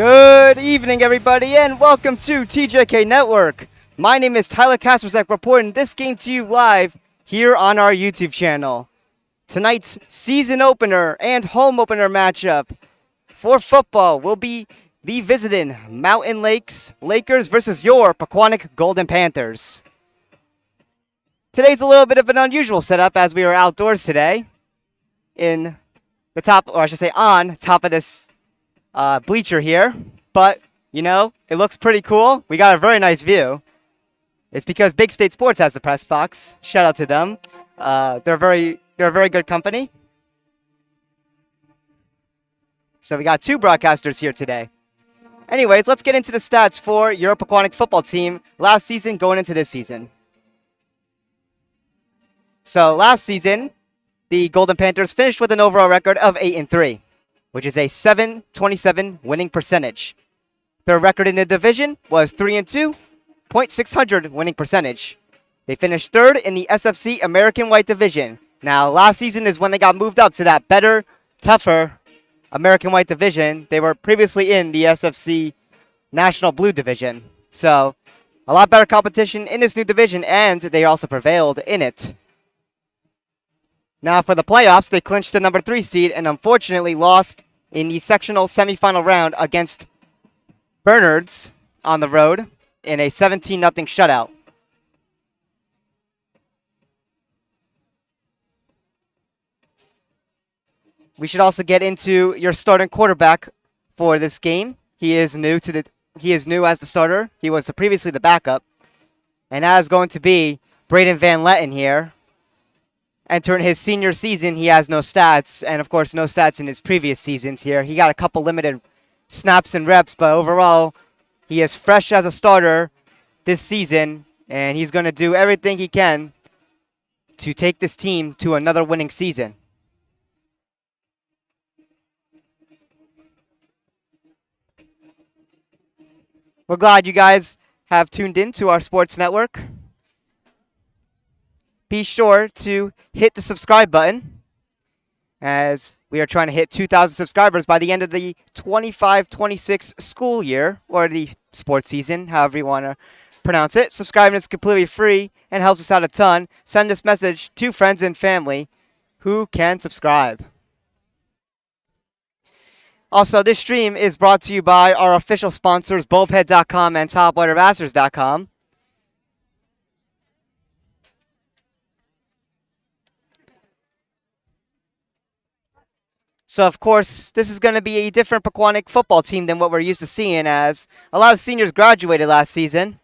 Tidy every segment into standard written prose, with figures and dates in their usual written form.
Good evening, everybody, and welcome to TJK Network. My name is Tyler Kasperzak, reporting this game to you live here on our YouTube channel. Tonight's season opener and home opener matchup for football will be the visiting Mountain Lakes Lakers versus your Pequannock Golden Panthers. Today's a little bit of an unusual setup as we are outdoors today in the top, or I should say on top of this bleacher here, but you know, it looks pretty cool. We got a very nice view. It's because Big State Sports has the press box. Shout out to them. They're a very good company. So we got two broadcasters here today. Anyways, let's get into the stats for your Pequannock football team last season going into this season. So last season, the Golden Panthers finished with an overall record of 8-3. Which is a .727 winning percentage. Their record in the division was 3-2, .600 winning percentage. They finished third in the SFC American White Division. Now, last season is when they got moved up to that better, tougher American White Division. They were previously in the SFC National Blue Division. So, a lot better competition in this new division, and they also prevailed in it. Now for the playoffs, they clinched the number 3 seed and unfortunately lost in the sectional semifinal round against Bernards on the road in a 17-0 shutout. We should also get into your starting quarterback for this game. He is new as the starter. He was previously the backup. And that is going to be Braden Van Letten here. Entering his senior season, he has no stats, and of course no stats in his previous seasons here. He got a couple limited snaps and reps, but overall, he is fresh as a starter this season, and he's going to do everything he can to take this team to another winning season. We're glad you guys have tuned in to our sports network. Be sure to hit the subscribe button as we are trying to hit 2,000 subscribers by the end of the 25-26 school year, or the sports season, however you want to pronounce it. Subscribing is completely free and helps us out a ton. Send this message to friends and family who can subscribe. Also, this stream is brought to you by our official sponsors, Bulbhead.com and TopWaterMasters.com. So, of course, this is going to be a different Pequannock football team than what we're used to seeing, as a lot of seniors graduated last season.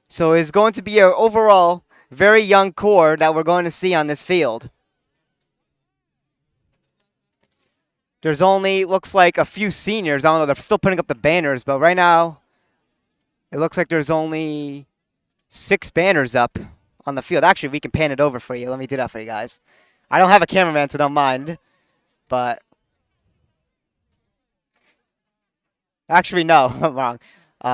So it's going to be an overall very young core that we're going to see on this field. There's only, looks like, a few seniors. I don't know, they're still putting up the banners, but right now it looks like there's only 6 banners up on the field. Actually, we can pan it over for you. Let me do that for you guys. I don't have a cameraman, so don't mind, but... Actually, no, I'm wrong.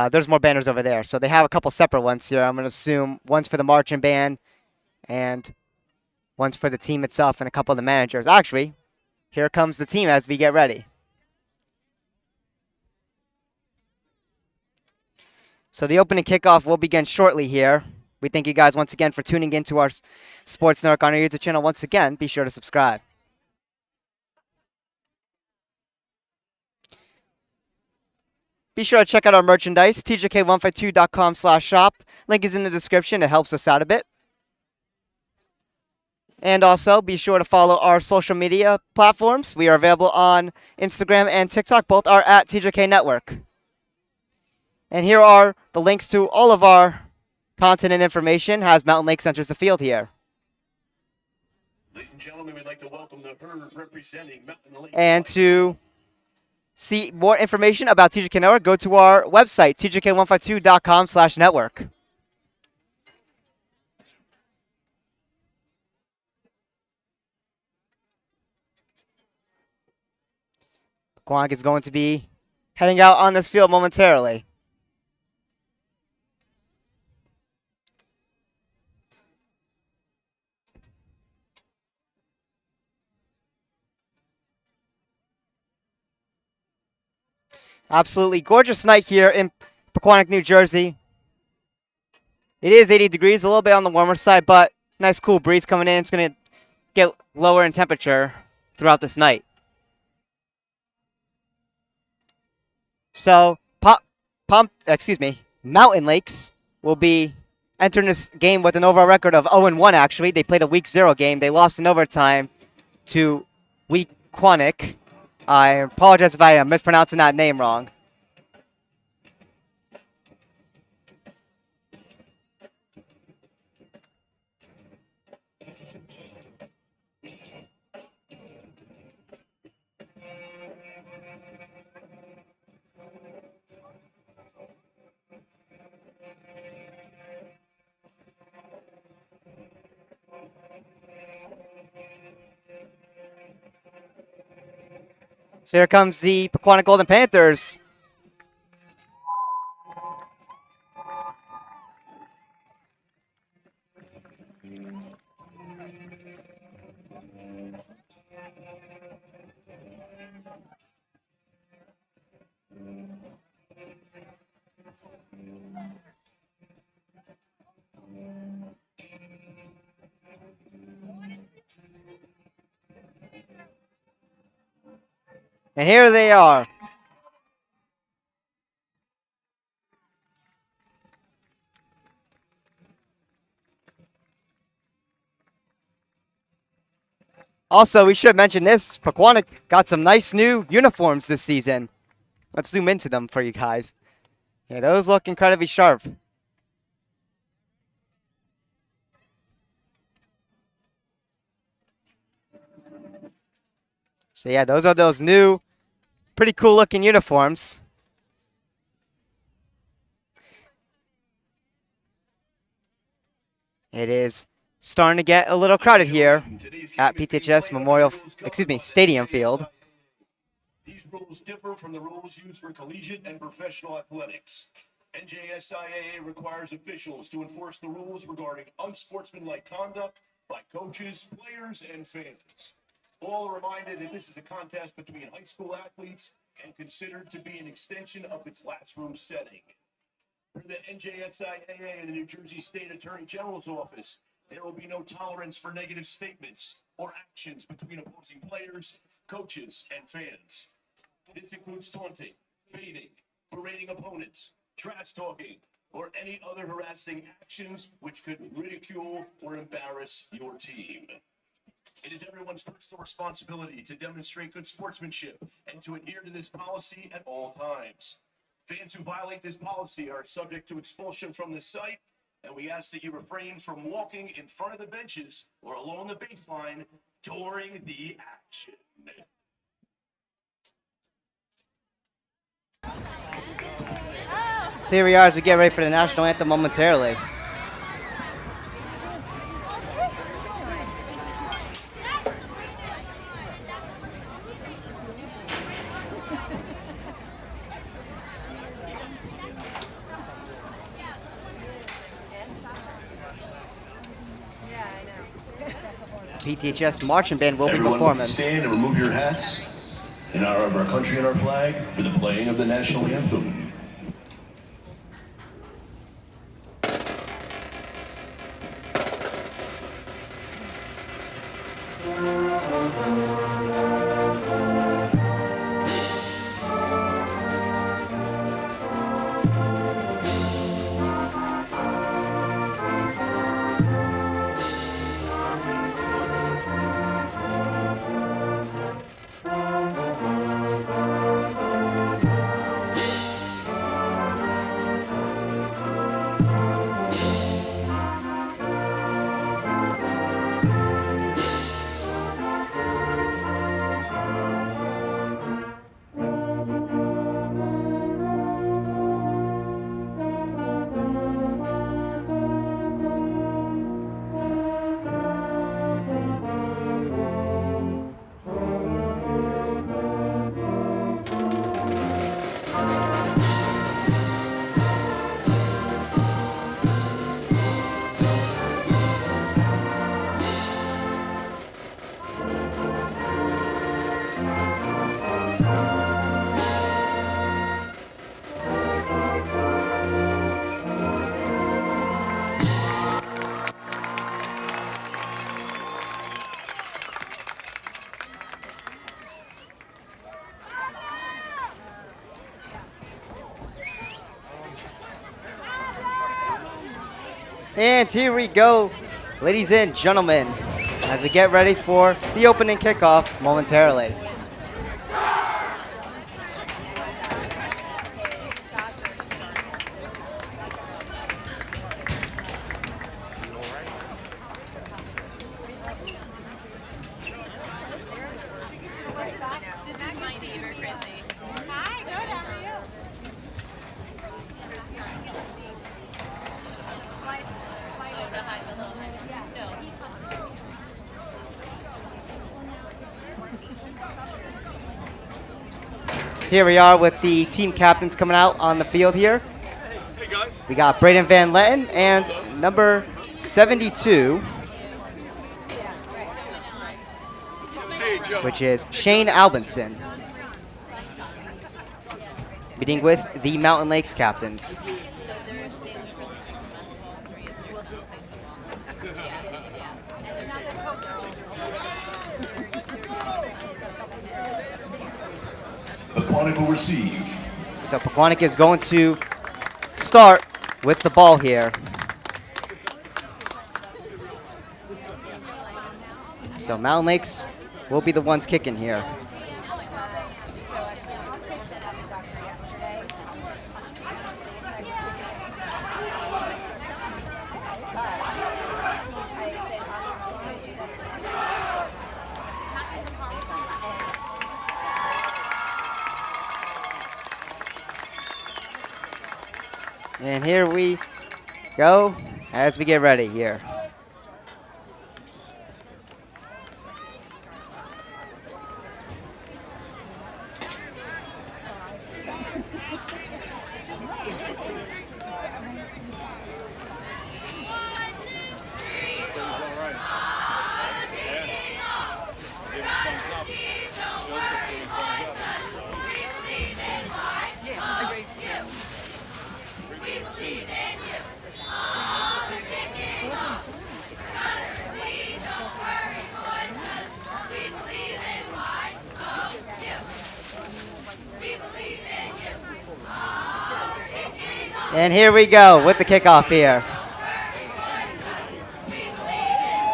There's more banners over there. So they have a couple separate ones here. I'm going to assume one's for the marching band and one's for the team itself and a couple of the managers. Actually, here comes the team as we get ready. So the opening kickoff will begin shortly here. We thank you guys once again for tuning into our Sports Network on our YouTube channel. Once again, be sure to subscribe. Be sure to check out our merchandise, tjk152.com/shop. Link is in the description. It helps us out a bit. And also, be sure to follow our social media platforms. We are available on Instagram and TikTok. Both are at TJK Network. And here are the links to all of our content and information as Mountain Lakes enters the field here. Ladies and gentlemen, we'd like to welcome the herd representing Mountain Lakes. And to see more information about TJK Network, go to our website, tjk152.com/network. Pequannock is going to be heading out on this field momentarily. Absolutely gorgeous night here in Pequannock, New Jersey. It is 80 degrees, a little bit on the warmer side, but nice cool breeze coming in. It's going to get lower in temperature throughout this night. So, Mountain Lakes will be entering this game with an overall record of 0-1, actually. They played a Week 0 game. They lost in overtime to Pequannock. I apologize if I am mispronouncing that name wrong. So here comes the Pequannock Golden Panthers. And here they are. Also, we should mention this. Pequannock got some nice new uniforms this season. Let's zoom into them for you guys. Yeah, those look incredibly sharp. So yeah, those are those new, pretty cool looking uniforms. It is starting to get a little crowded here at PTHS Stadium Field. These rules differ from the rules used for collegiate and professional athletics. NJSIAA requires officials to enforce the rules regarding unsportsmanlike conduct by coaches, players, and fans. All are reminded that this is a contest between high school athletes and considered to be an extension of the classroom setting. For the NJSIAA and the New Jersey State Attorney General's office, there will be no tolerance for negative statements or actions between opposing players, coaches, and fans. This includes taunting, baiting, berating opponents, trash talking, or any other harassing actions which could ridicule or embarrass your team. It is everyone's personal responsibility to demonstrate good sportsmanship and to adhere to this policy at all times. Fans who violate this policy are subject to expulsion from the site, and we ask that you refrain from walking in front of the benches or along the baseline during the action. So here we are as we get ready for the national anthem momentarily. PTHS marching band will be performing. Stand and remove your hats in honor of our country and our flag for the playing of the national anthem. And here we go, ladies and gentlemen, as we get ready for the opening kickoff momentarily. Here we are with the team captains coming out on the field here. Hey guys. We got Braden Van Letten and number 72, Hey Joe. which is Shane Albinson, meeting with the Mountain Lakes captains. Pequannock will receive. So Pequannock is going to start with the ball here. So Mountain Lakes will be the ones kicking here. And here we go as we get ready here. And here we go with the kickoff here.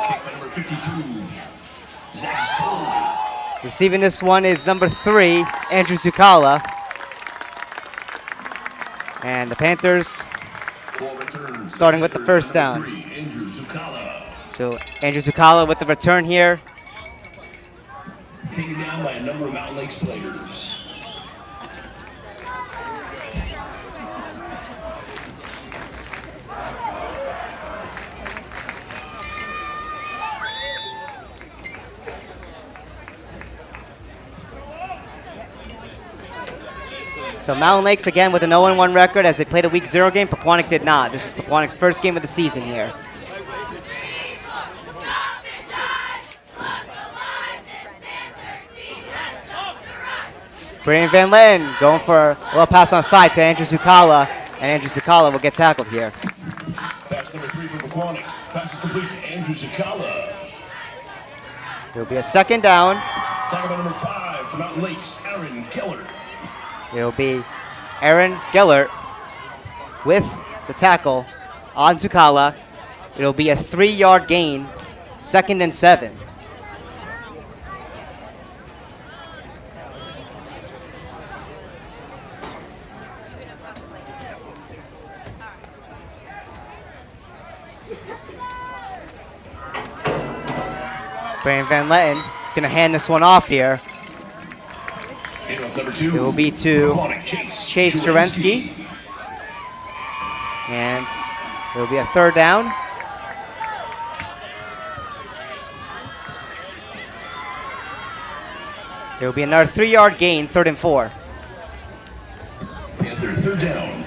Kick number 52. Zach Soley. Receiving this one is number 3, Andrew Zucala. And the Panthers Ball return. starting with the first down. Number 3, Andrew Zucala. So Andrew Zucala with the return here. Taken down by a number of Mountain Lakes players. So Mountain Lakes again with an 0-1 record as they played a week 0 game. Pequannock did not. This is Pequannock's first game of the season here. Braden Van Letten going for a little pass on side to Andrew Zucala, and Andrew Zucala will get tackled here. Pass number 3 for Pequannock. Pass is complete to Andrew Zucala. There will be a second down. Tackle by number 5 for Mountain Lakes, Aaron Keller. It will be Aaron Gellert with the tackle on Zucala. It'll be a 3-yard gain, 2nd and 7. Braden Van Letten is going to hand this one off here. Number 2. It will be to Pequannock, Chase Jerensky. And it will be a third down. It will be another 3-yard gain, 3rd and 4. Panther, third down.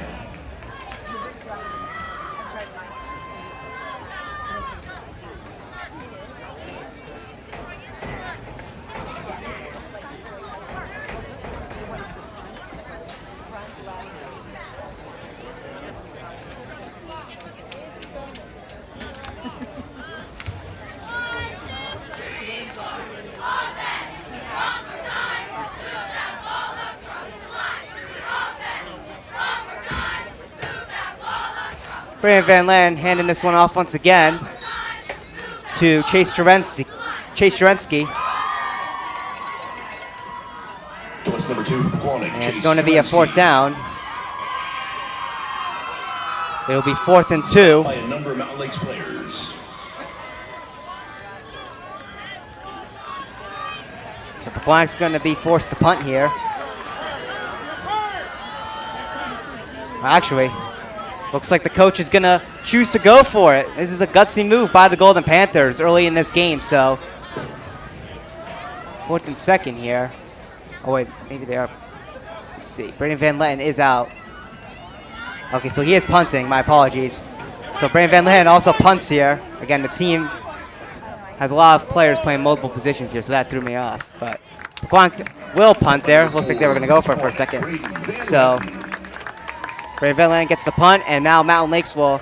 Brandon Van Lan handing this one off once again to Chase Jerensky. Choice number 2, Pequannock. And it's going to be a 4th down. It'll be 4th and 2. By a number of Mountain Lakes players. So Pequannock's going to be forced to punt here. Actually, looks like the coach is going to choose to go for it. This is a gutsy move by the Golden Panthers early in this game. So 4th and 2nd here. Oh, wait, maybe they are. Let's see. Brandon Van Letten is out. Okay, so he is punting. My apologies. So Brandon Van Letten also punts here. Again, the team has a lot of players playing multiple positions here, so that threw me off. But Pequannock will punt there. Looked like they were going to go for it for a second. So Brandon Van Letten gets the punt, and now Mountain Lakes will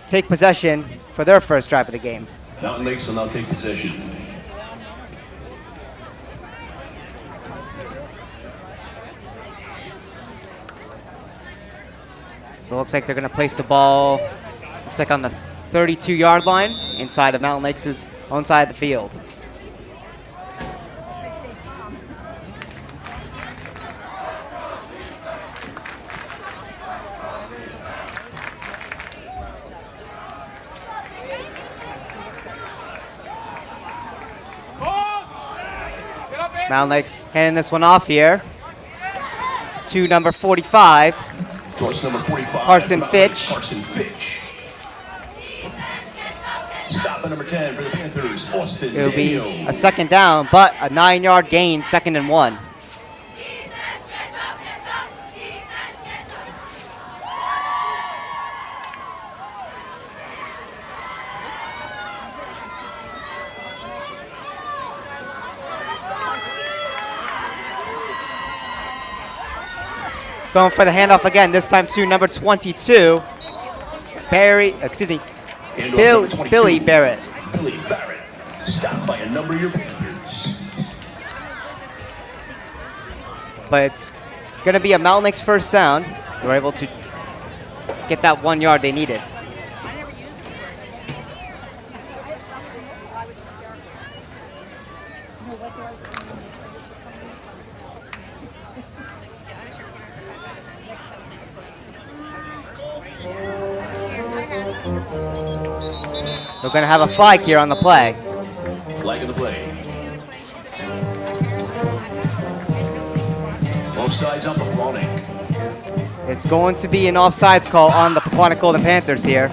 take possession for their first drive of the game. Mountain Lakes will now take possession. So it looks like they're going to place the ball, looks like on the 32-yard line inside of Mountain Lakes' own side of the field. Mountain Lakes handing this one off here to number 45. Course number 45. Carson Fitch. Carson Fitch. Stop at number 10 for the Panthers, Austin It'll be Daniel. a 2nd down, but a 9-yard gain, 2nd and 1. Going for the handoff again, this time to number 22, Billy Barrett. Billy Barrett. Stopped by a number of your Panthers. But it's going to be a Mountain Lakes 1st down. They were able to get that 1 yard they needed. We're going to have a flag here on the play. Flag of the play. Offsides on Pequannock. It's going to be an offsides call on the Pequannock Golden Panthers here.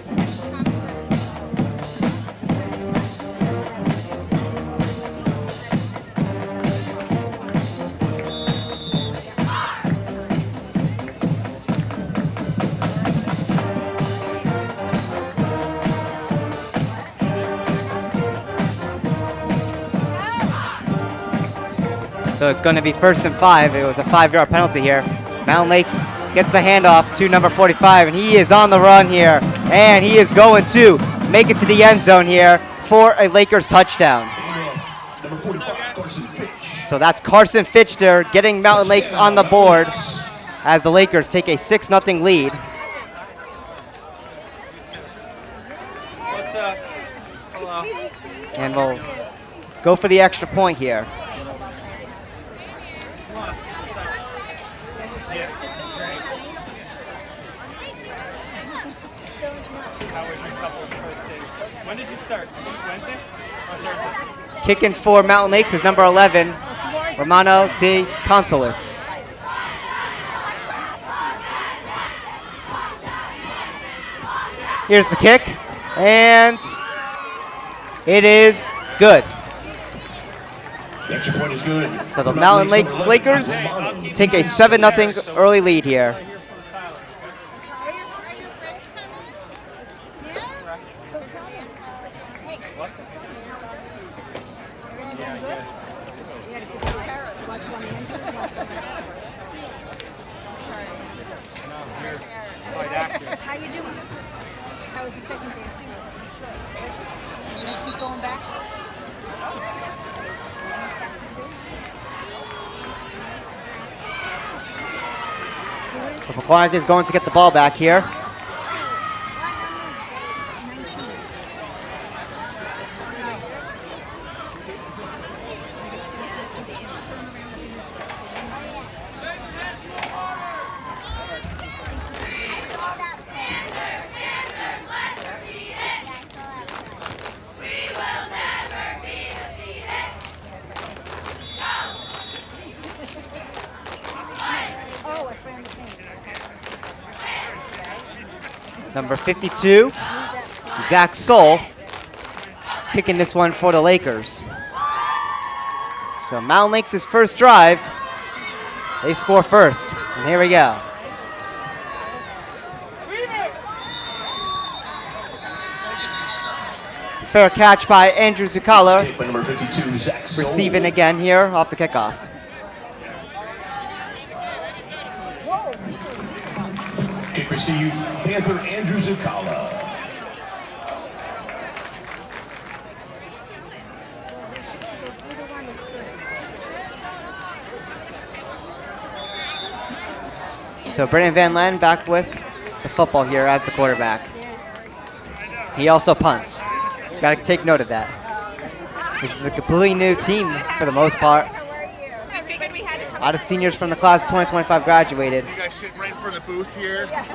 So it's going to be 1st and 5. It was a 5-yard penalty here. Mountain Lakes gets the handoff to number 45, and he is on the run here. And he is going to make it to the end zone here for a Lakers touchdown. Number 45, Carson Fitch. So that's Carson Fitch there getting Mountain Lakes on the board as the Lakers take a 6-0 lead. What's up? Hello. And we'll go for the extra point here. When did you start? Wednesday or Thursday? Kicking for Mountain Lakes is number 11, Romano de Consolis. Here's the kick, and it is good. The extra point is good. So the Mountain Lakes Lakers take a 7-0 early lead here. How you doing? How was the second day? You keep going back? So Pequannock is going to get the ball back here. Number 52, Zach Soul, kicking this one for the Lakers. So Mountain Lakes' first drive, they score first. And here we go. Fair catch by Andrew Zucala. Kick by number 52, Zach Soul. Receiving again here off the kickoff. Kick received, Panther Andrew Zucala. So Brandon Van Len back with the football here as the quarterback. He also punts. Got to take note of that. This is a completely new team for the most part. A lot of seniors from the class of 2025 graduated. You guys sitting right in front of the booth here. How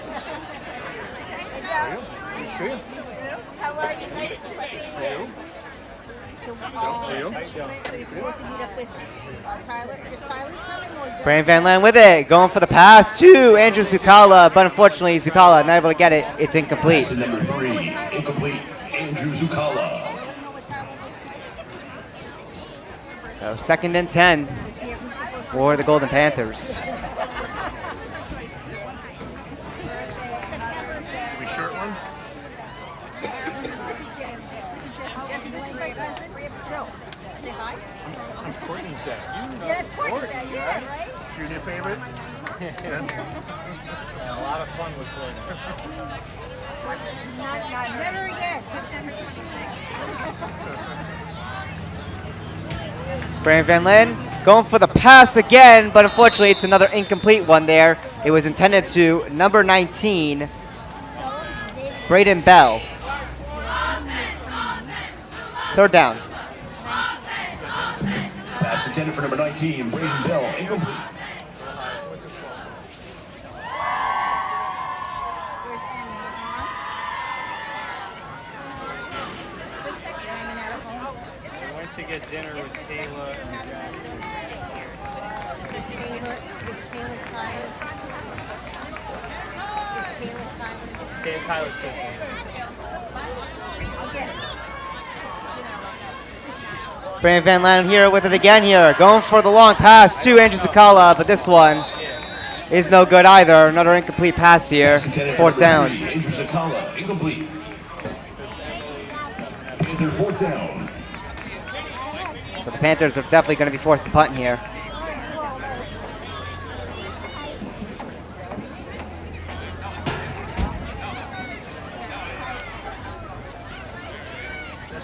are you? Nice to see you. You're supposed to meet us with Tyler. Just Tyler's coming or just Brandon Van Len with it, going for the pass to Andrew Zucala, but unfortunately Zucala not able to get it. It's incomplete. Pass to number 3, incomplete, Andrew Zucala. So 2nd and 10 for the Golden Panthers. We short one? This is Jesse. This is my cousin. Joe. Say hi. I'm Courtney's dad. Yeah, that's Courtney. Yeah, right? Junior favorite? Yeah. A lot of fun with Courtney. Not never again. Brandon Van Len going for the pass again, but unfortunately it's another incomplete one there. It was intended to number 19, Braden Bell. 3rd down. Pass intended for number 19, Braden Bell, incomplete. I went to get dinner with Kayla and Jack. Is Kayla Tyler? Kayla Tyler's sister. I'll get it. Brandon Van Len here with it again here, going for the long pass to Andrew Zucala, but this one is no good either. Another incomplete pass here, Pass intended for 4th number down. 3, Andrew Zucala, incomplete. Panther 4th down. So the Panthers are definitely going to be forced to punt here.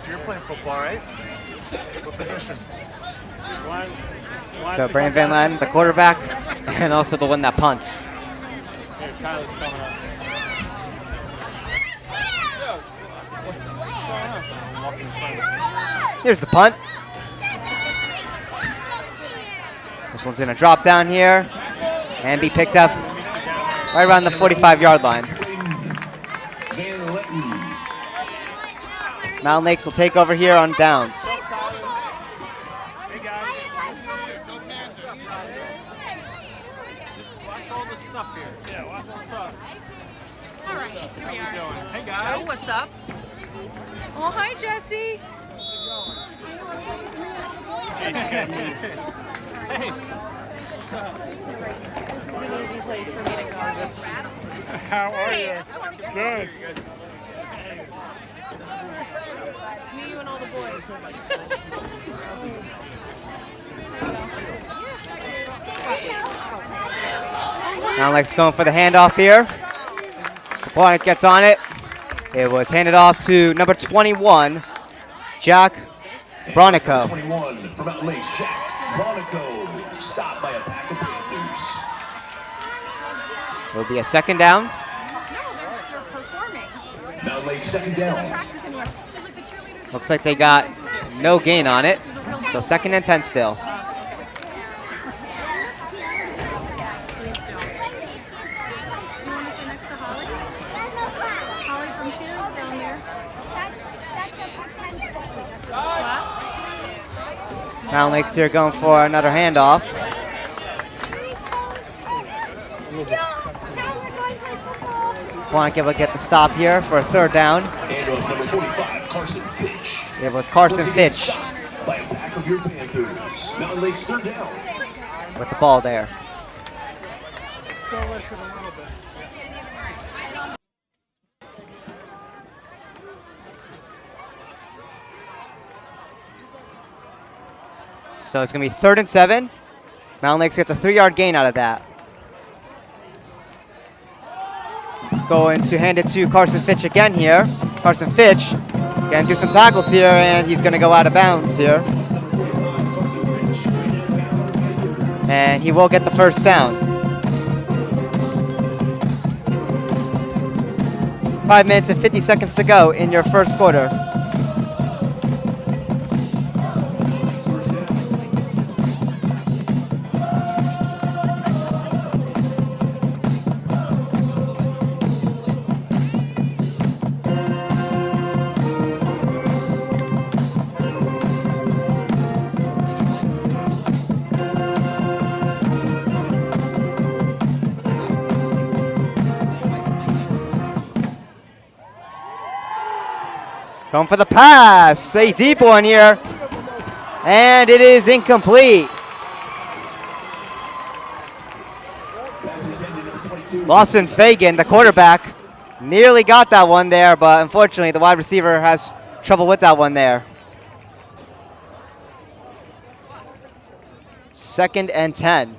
You're playing football, right? What position? So Brandon Van Len, the quarterback, and also the one that punts. Here, Tyler's coming up. What's going on? I'm walking in front of Here's the punt. This one's going to drop down here and be picked up right around the 45-yard line. Van Letten. Mountain Lakes will take over here on downs. Hey guys. Just watch all the stuff here. Yeah, watch all the stuff. All right, here we How are. you doing? Hey Oh, guys. what's up? Oh, hi, Jesse. Hey. Easy place for me to go. How are you? Good. It's me, you, and all the boys. Mountain Lakes going for the handoff here. Pequannock gets on it. It was handed off to number 21, Jack Bronico. 21 from Mountain Lakes, Jack Bronico, stopped by a pack of Panthers. It'll be a 2nd down. You're performing. Mountain Lakes 2nd down. Practicing with. She's like the cheerleaders. Looks like they got no gain on it. So 2nd and 10 still. You want to sit next to Holly? Holly from Cheers down there. What? Mountain Lakes here going for another handoff. Pequannock able to get the stop here for a third down. And on number 45, Carson Fitch. It was Carson Once again, Fitch stopped by a pack of your Panthers. Mountain Lake's third down. with the ball there. Still listed a little bit. So it's going to be 3rd and 7. Mountain Lakes gets a 3-yard gain out of that. Going to hand it to Carson Fitch again here. Carson Fitch going to do some tackles here, and he's going to go out of bounds here. And he will get the first down. 5 minutes and 50 seconds to go in your first quarter. Going for the pass, a deep one here, and it is incomplete. Lawson Fagan, the quarterback, nearly got that one there, but unfortunately the wide receiver has trouble with that one there. 2nd and 10.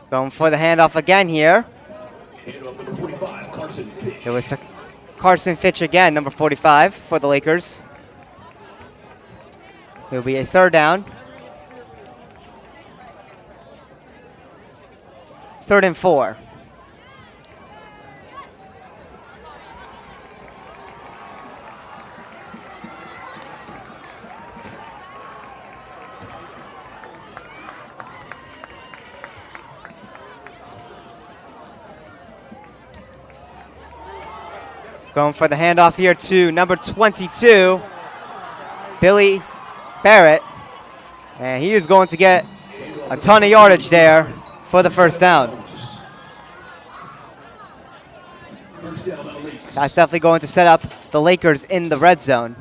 Going for the handoff again here. Handoff number 45, Carson Fitch. It was to Carson Fitch again, number 45 for the Lakers. It will be a 3rd down. 3rd and 4. Going for the handoff here to number 22, Billy Barrett. And he is going to get a ton of yardage there for the first down. That's definitely going to set up the Lakers in the red zone.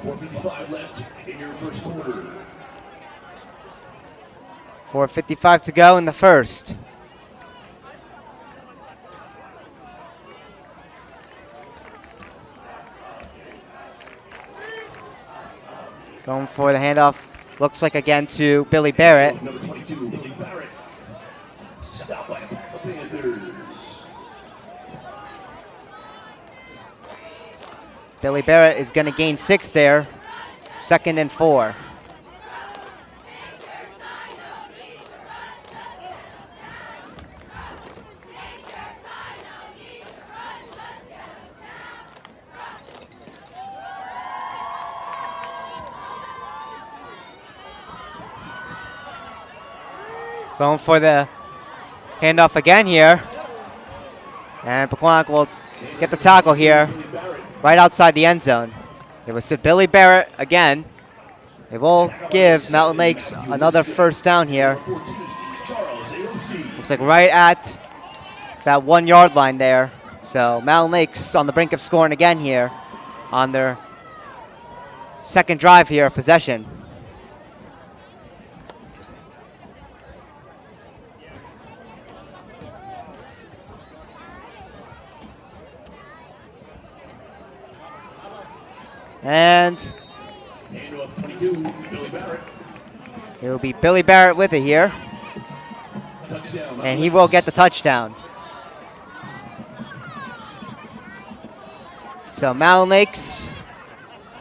.455 left in your first quarter. 4:55 to go in the first. Going for the handoff, looks like again to Billy Barrett. Number 22, Billy Barrett. Stopped by a pack of Panthers. Billy Barrett is going to gain 6 there. 2nd and 4. Going for the handoff again here. And Pequannock will get the tackle here, right outside the end zone. It was to Billy Barrett again. It will give Mountain Lakes another first down here. Looks like right at that 1-yard line there. So Mountain Lakes on the brink of scoring again here on their second drive here of possession. And it will be Billy Barrett with it here. And he will get the touchdown. So Mountain Lakes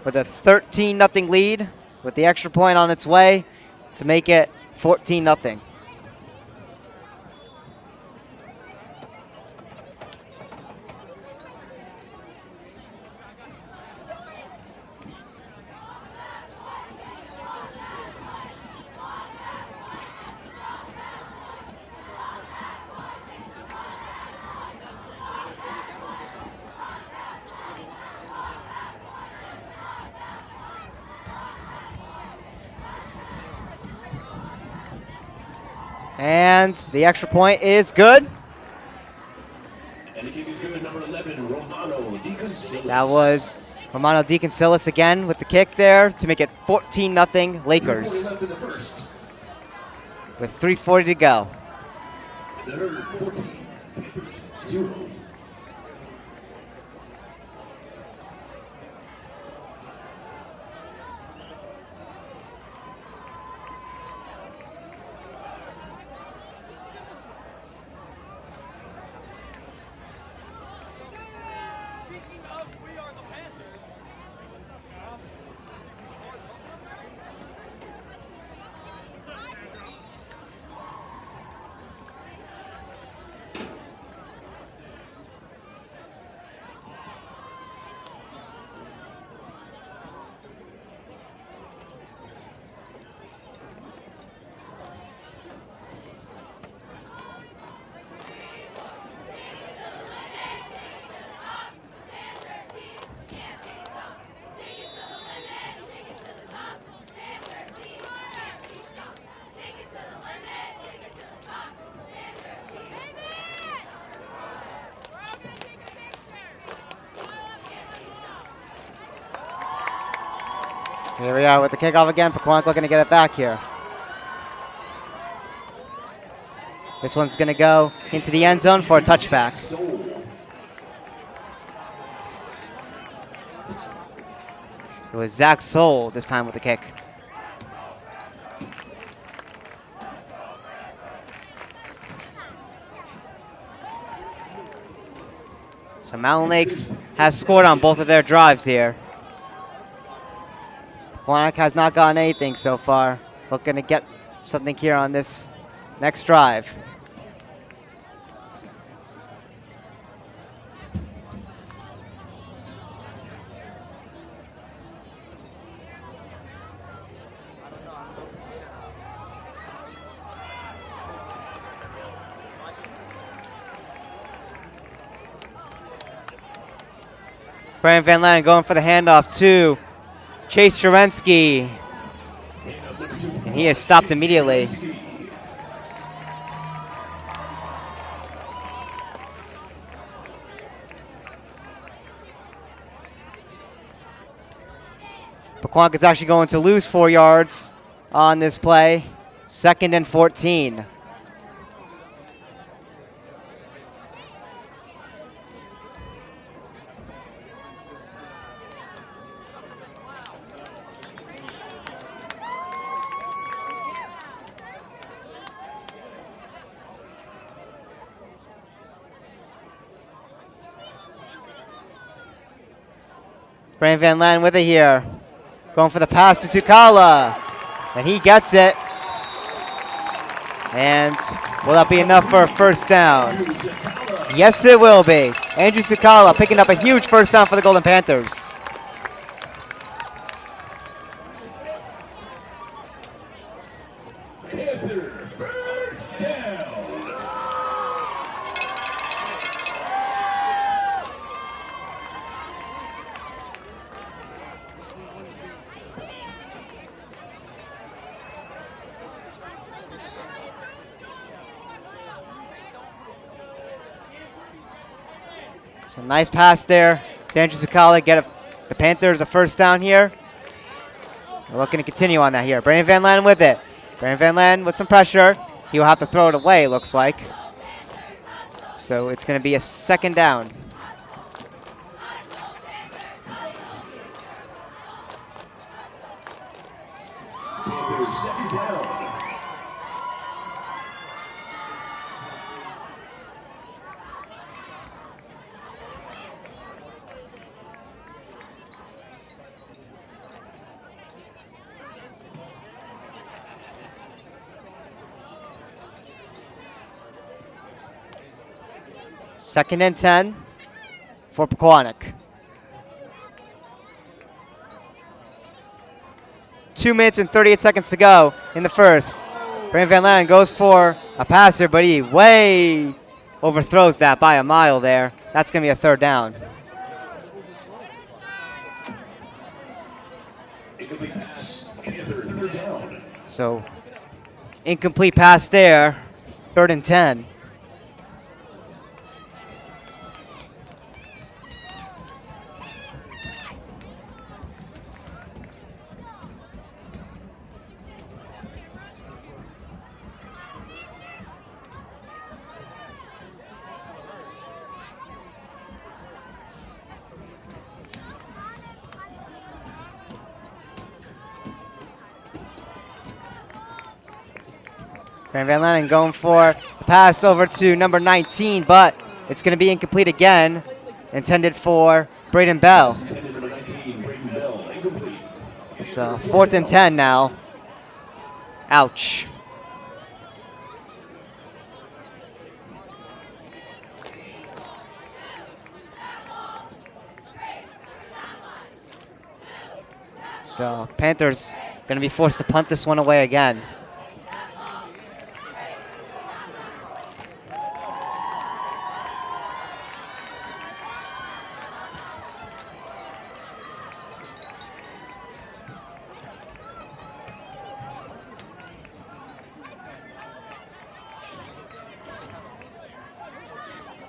with a 13-0 lead with the extra point on its way to make it 14-0. And the extra point is good. And the kick is good, number 11, Romano DeConsilis. That was Romano DeConsilis again with the kick there to make it 14-0 Lakers 3:40 left in the first. with 3:40 to go. Third, 14, Panthers 0. So here we are with the kickoff again. Pequannock looking to get it back here. This one's going to go into the end zone for a touchback. It was Zach Soul this time with the kick. So Mountain Lakes has scored on both of their drives here. Pequannock has not gotten anything so far. Looking to get something here on this next drive. Brian Van Lanen going for the handoff to Chase Jerensky. And he is stopped immediately. Pequannock is actually going to lose 4 yards on this play. 2nd and 14. Brian Van Lanen with it here. Going for the pass to Sukala. And he gets it. And will that be enough for a first down? Yes, it will be. Andrew Sukala picking up a huge first down for the Golden Panthers. So nice pass there to Andrew Sukala. Get the Panthers a first down here. We're looking to continue on that here. Brandon Van Lanen with it. Brandon Van Lanen with some pressure. He will have to throw it away, looks like. So it's going to be a second down. Panthers second down. 2nd and 10 for Pequannock. 2 minutes and 38 seconds to go in the first. Brandon Van Lanen goes for a passer, but he way overthrows that by a mile there. That's going to be a 3rd down. So, incomplete pass there, 3rd and 10. Van Lanen going for a pass over to number 19, but it's going to be incomplete again. Intended for Braden Bell. So 4th and 10 now. Ouch. So Panthers going to be forced to punt this one away again.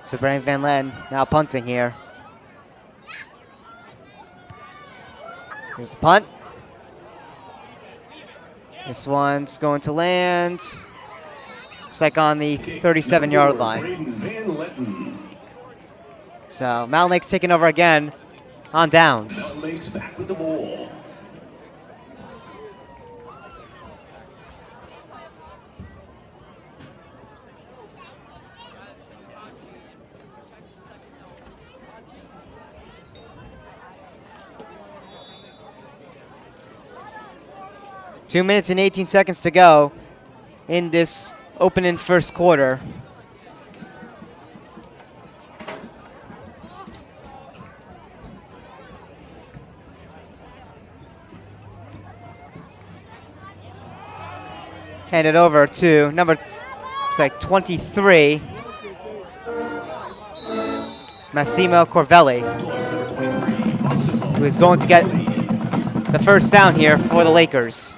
So Brandon Van Lanen now punting here. Here's the punt. This one's going to land. Looks like on the 37-yard line. So Mountain Lake's taking over again on downs. Mountain Lake's back with the ball. Two minutes and 18 seconds to go in this opening first quarter. Hand it over to number, looks like 23, Massimo Corvelli, who is going to get the first down here for the Lakers.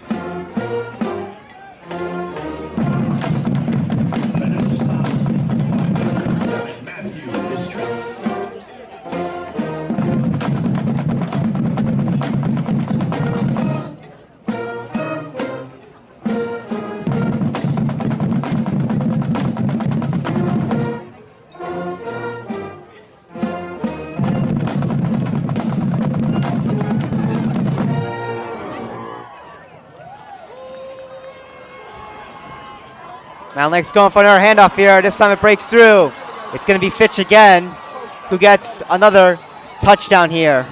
Mountain Lake's going for another handoff here. This time it breaks through. It's going to be Fitch again, who gets another touchdown here.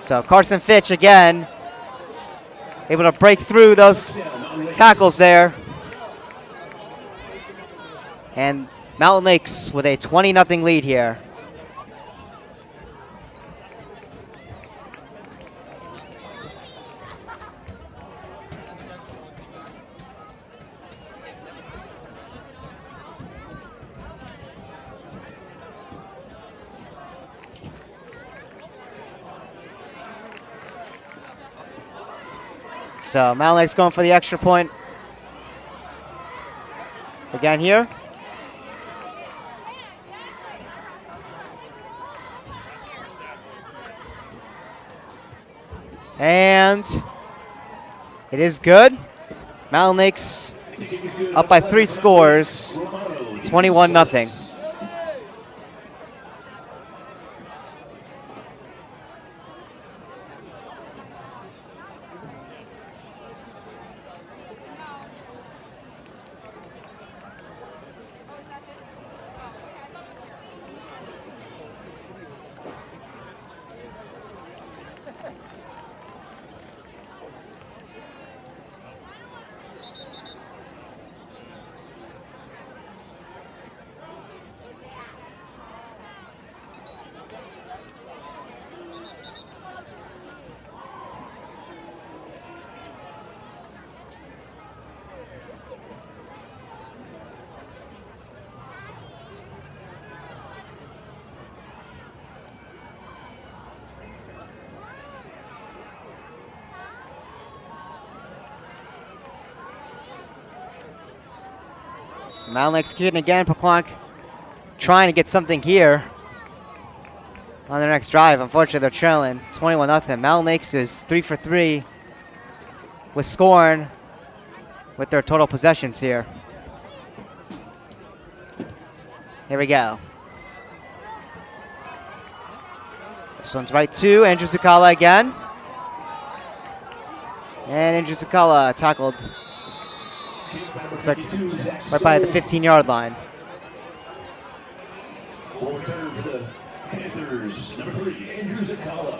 So Carson Fitch again, able to break through those tackles there. And Mountain Lakes with a 20-0 lead here. So Mountain Lake's going for the extra point again here. And it is good. Mountain Lake's up by 3 scores, 21-0. So Mountain Lake's kicking again. Pequannock trying to get something here on their next drive. Unfortunately, they're trailing 21-0. Mountain Lakes is 3 for 3 with scoring with their total possessions here. Here we go. This one's right to Andrew Zucala again. And Andrew Zucala tackled, looks like, right by the 15-yard line. Will return for the Panthers, number 3, Andrew Zucala.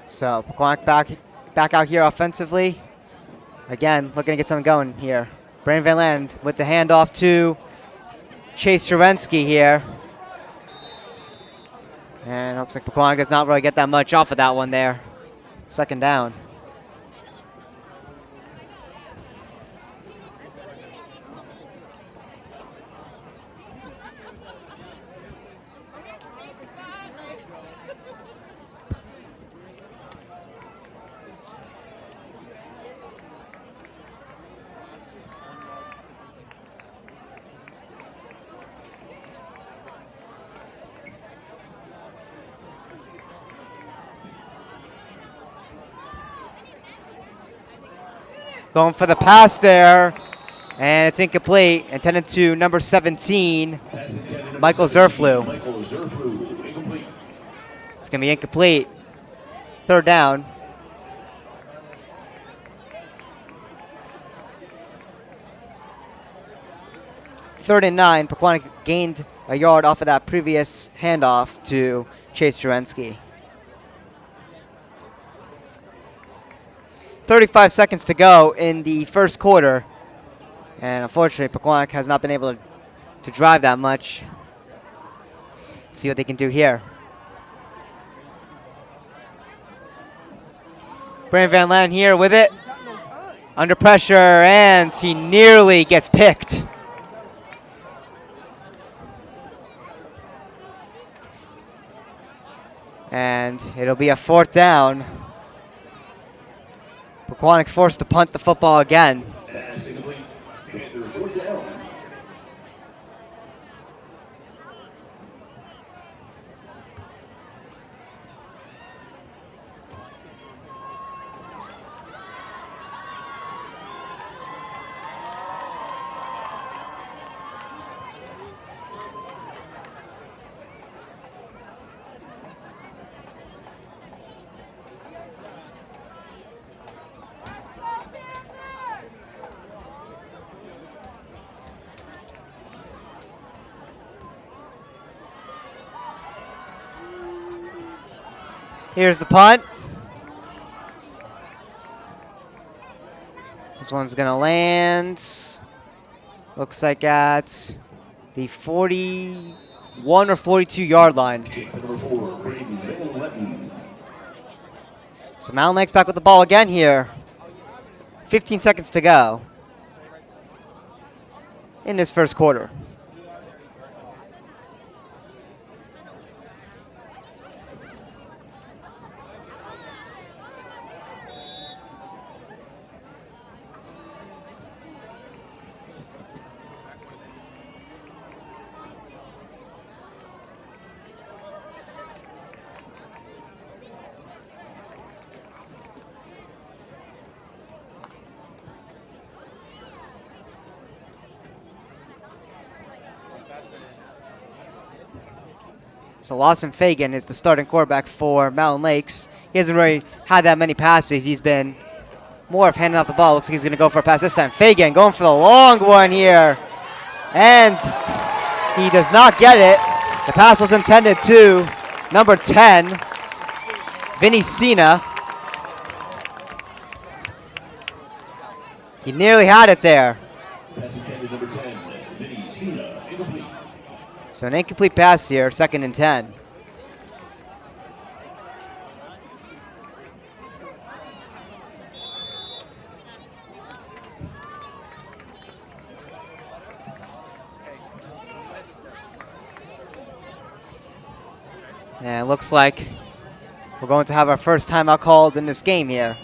So Pequannock back out here offensively. Again, looking to get something going here. Brandon Van Land with the handoff to Chase Jerensky here. And it looks like Pequannock does not really get that much off of that one there. Second down. Going for the pass there, and it's incomplete. Intended to number 17, Michael Zerflew. It's going to be incomplete. Third down. Third and 9. Pequannock gained a yard off of that previous handoff to Chase Jerensky. 35 seconds to go in the first quarter. And unfortunately, Pequannock has not been able to drive that much. See what they can do here. Brandon Van Land here with it. Under pressure, and he nearly gets picked. And it'll be a fourth down. Pequannock forced to punt the football again. Here's the punt. This one's going to land. Looks like at the 41 or 42 yard line. So Mountain Lake's back with the ball again here. 15 seconds to go in this first quarter. So Lawson Fagan is the starting quarterback for Mountain Lakes. He hasn't really had that many passes. He's been more of handing out the ball. Looks like he's going to go for a pass this time. Fagan going for the long one here. And he does not get it. The pass was intended to number 10, Vinny Cena. He nearly had it there. Pass intended number 10, Vinny Cena, incomplete. So an incomplete pass here, 2nd and 10. And it looks like we're going to have our first timeout called in this game here.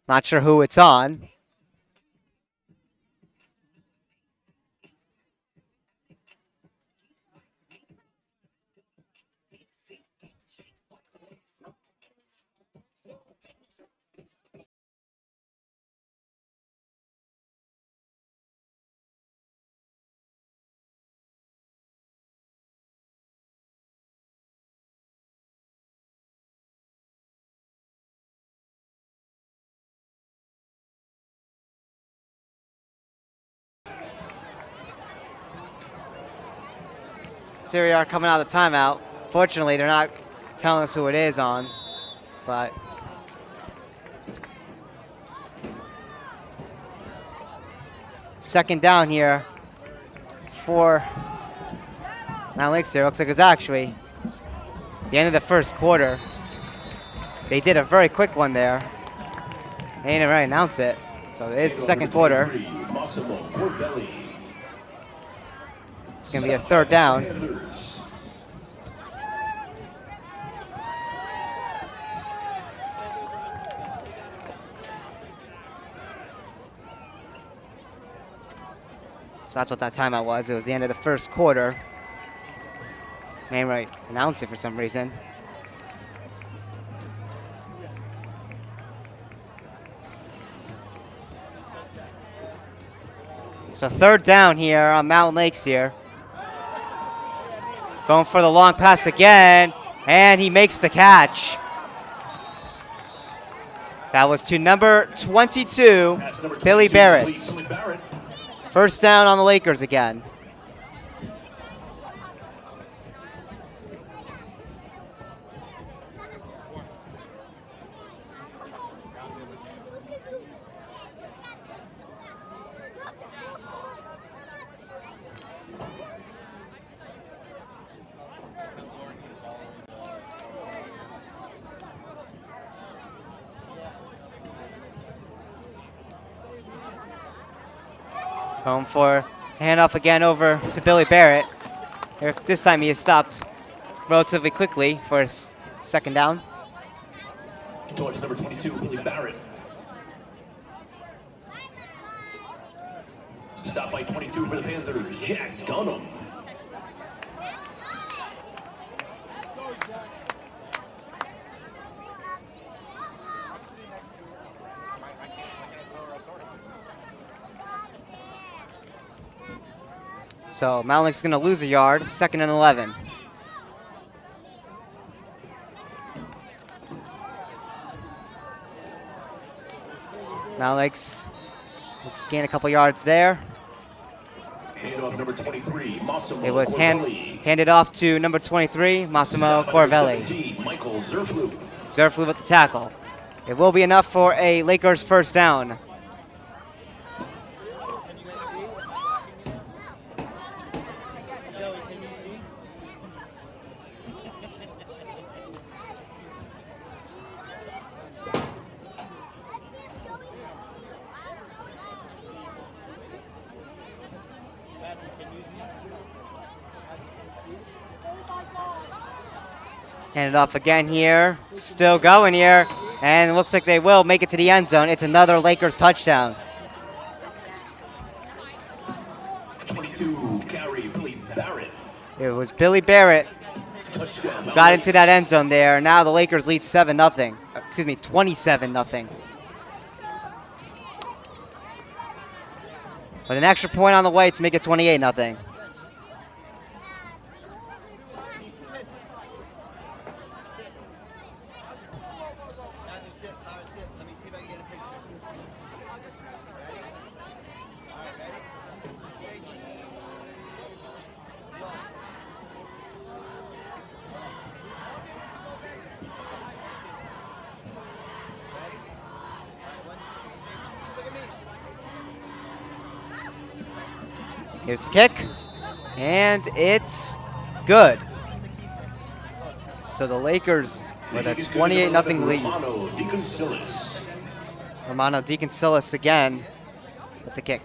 Not sure who it's on. So we are coming out of the timeout. Fortunately, they're not telling us who it is on, but second down here for Mount Lakes here. Looks like it's actually the end of the first quarter. They did a very quick one there. They didn't really announce it. So it is the second quarter. It's going to be a third down. So that's what that timeout was. It was the end of the first quarter. They didn't really announce it for some reason. So third down here on Mountain Lakes here. Going for the long pass again, and he makes the catch. That was to number 22, Billy Barrett. First down on the Lakers again. Going for handoff again over to Billy Barrett. This time he has stopped relatively quickly for his second down. Towards number 22, Billy Barrett. Stop by 22 for the Panthers, Jack Dunham. So Malik's going to lose a yard, 2nd and 11. Malik's gain a couple yards there. Number 23, it was handed off to number 23, Massimo Corvelli. Michael Zerflu. Zerflu with the tackle. It will be enough for a Lakers first down. Hand it off again here. Still going here. And it looks like they will make it to the end zone. It's another Lakers touchdown. 22 carry, Billy Barrett. It was Billy Barrett. Got into that end zone there. Now the Lakers lead 7-0. Excuse me, 27-0. With an extra point on the way to make it 28-0. Here's the kick. And it's good. So the Lakers with a 28-0 lead. Romano DeConcilis again with the kick.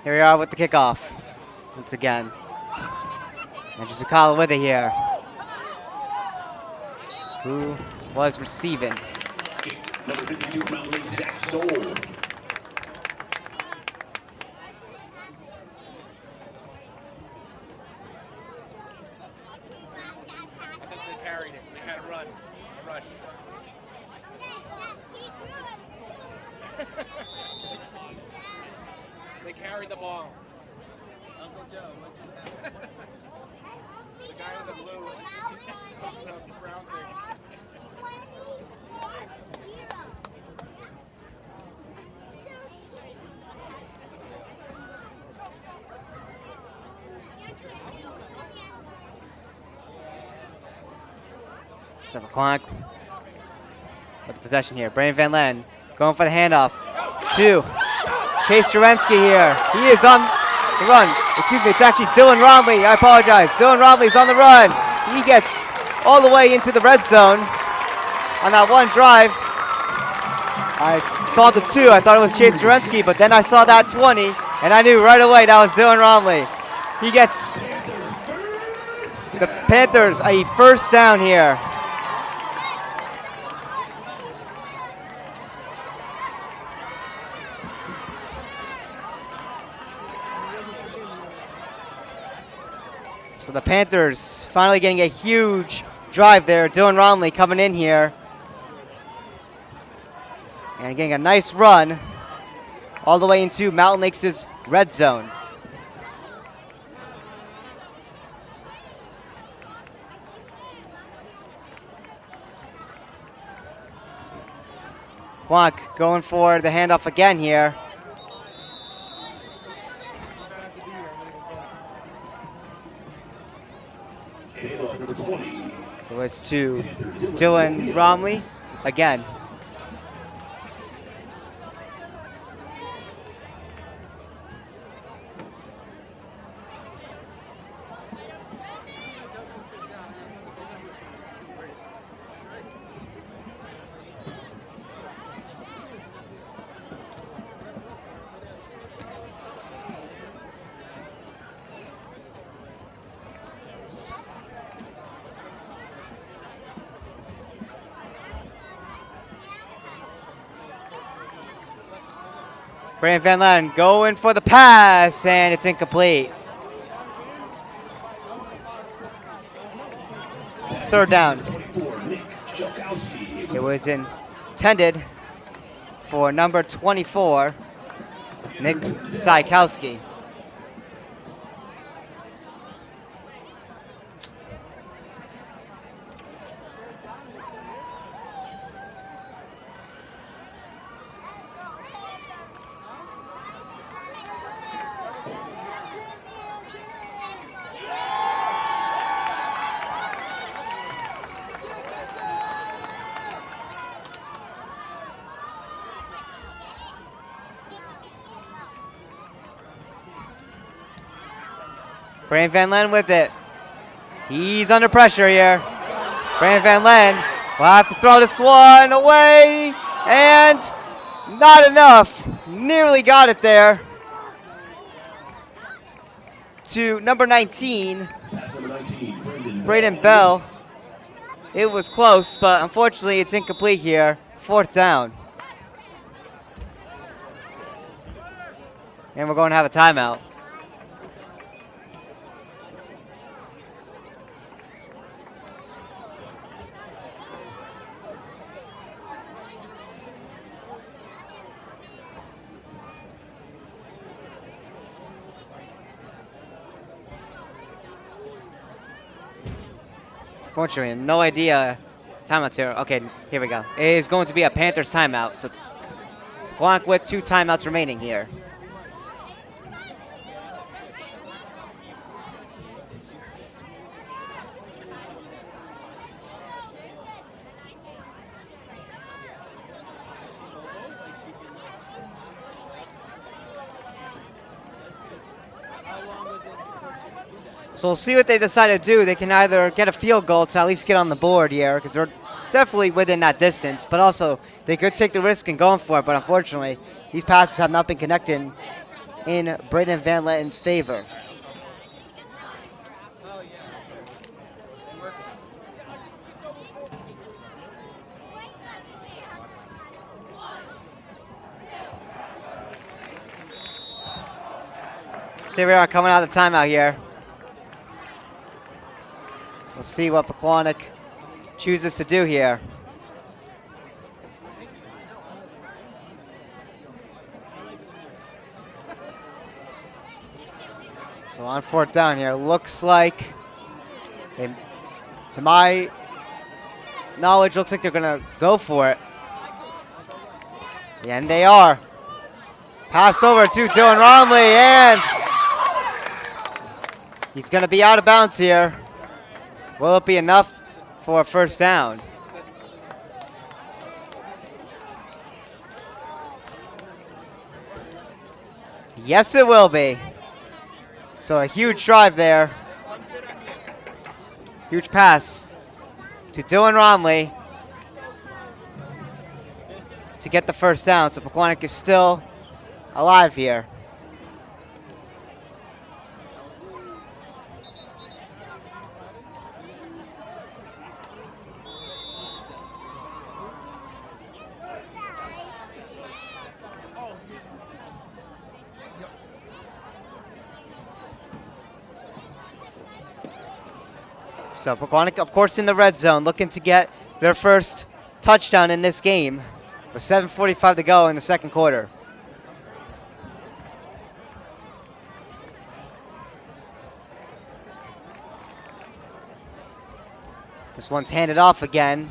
Here we are with the kickoff. Once again. Andrew Sakala with it here. Who was receiving? Number 52, Mountain Zach Soul. Carried it. They had a run, a rush. They carried the ball. Uncle Joe, what just happened? The guy in the blue, the brown thing. So Pequannock with the possession here. Brandon Van Len going for the handoff. To Chase Jerensky here. He is on the run. Excuse me, it's actually Dylan Romley. I apologize. Dylan Romley's on the run. He gets all the way into the red zone on that one drive. I saw the 2. I thought it was Chase Jerensky, but then I saw that 20, and I knew right away that was Dylan Romley. He gets the Panthers a first down here. So the Panthers finally getting a huge drive there. Dylan Romley coming in here. And getting a nice run all the way into Mountain Lakes' red zone. Pequannock going for the handoff again here. It was to Dylan Romley again. Brandon Van Len going for the pass, and it's incomplete. Third down. It was intended for number 24, Nick Sykowski. Brandon Van Len with it. He's under pressure here. Brandon Van Len will have to throw this one away, and not enough. Nearly got it there. to number 19, Pass number 19, Brendan. Braden Bell. It was close, but unfortunately it's incomplete here. 4th down. And we're going to have a timeout. Unfortunately, no idea. Timeouts here. Okay, here we go. It is going to be a Panthers timeout. So it's Pequannock with 2 timeouts remaining here. So we'll see what they decide to do. They can either get a field goal to at least get on the board here, because they're definitely within that distance, but also they could take the risk and going for it, but unfortunately, these passes have not been connected in Braden Van Letten's favor. So here we are coming out of the timeout here. We'll see what Pequannock chooses to do here. So on 4th down here, looks like, to my knowledge, looks like they're gonna go for it. And they are. Passed over to Dylan Romley, and he's gonna be out of bounds here. Will it be enough for a 1st down? Yes, it will be. So a huge drive there. Huge pass to Dylan Romley to get the 1st down. So Pequannock is still alive here. So Pequannock, of course, in the red zone, looking to get their first touchdown in this game with 7:45 to go in the 2nd quarter. This one's handed off again.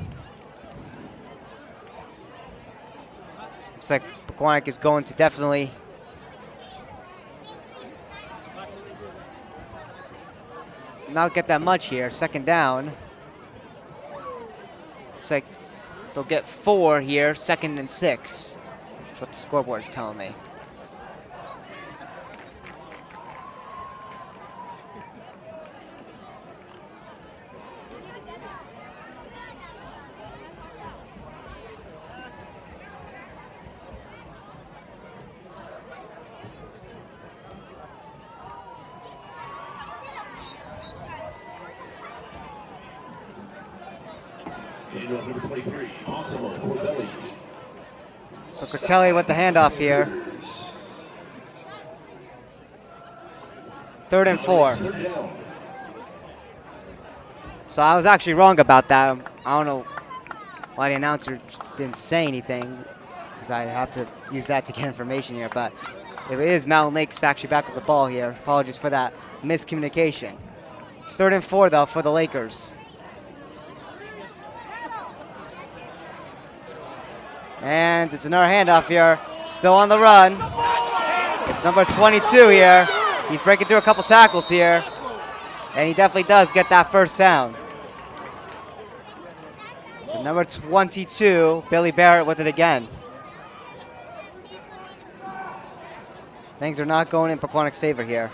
Looks like Pequannock is going to definitely not get that much here. 2nd down. Looks like they'll get 4 here. 2nd and 6. That's what the scoreboard is telling me. Number 23, Osimo Cordelli. So Cortelli with the handoff here. 3rd and 4. So I was actually wrong about that. I don't know why the announcer didn't say anything, because I have to use that to get information here. But it is Mountain Lakes actually back with the ball here. Apologies for that miscommunication. 3rd and 4 though for the Lakers. And it's another handoff here. Still on the run. It's number 22 here. He's breaking through a couple tackles here. And he definitely does get that 1st down. So number 22, Billy Barrett with it again. Things are not going in Pequannock's favor here.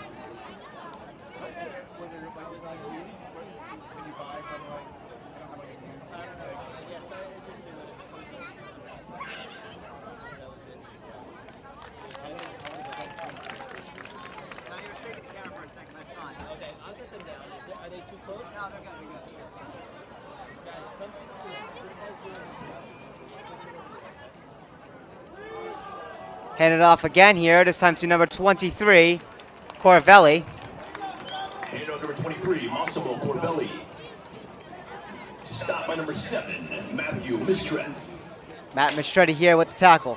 Hand it off again here, this time to number 23, Corvelli. And number 23, Massimo Corvelli. Stop by number 7, Matthew Mistret. Matt Mistretti here with the tackle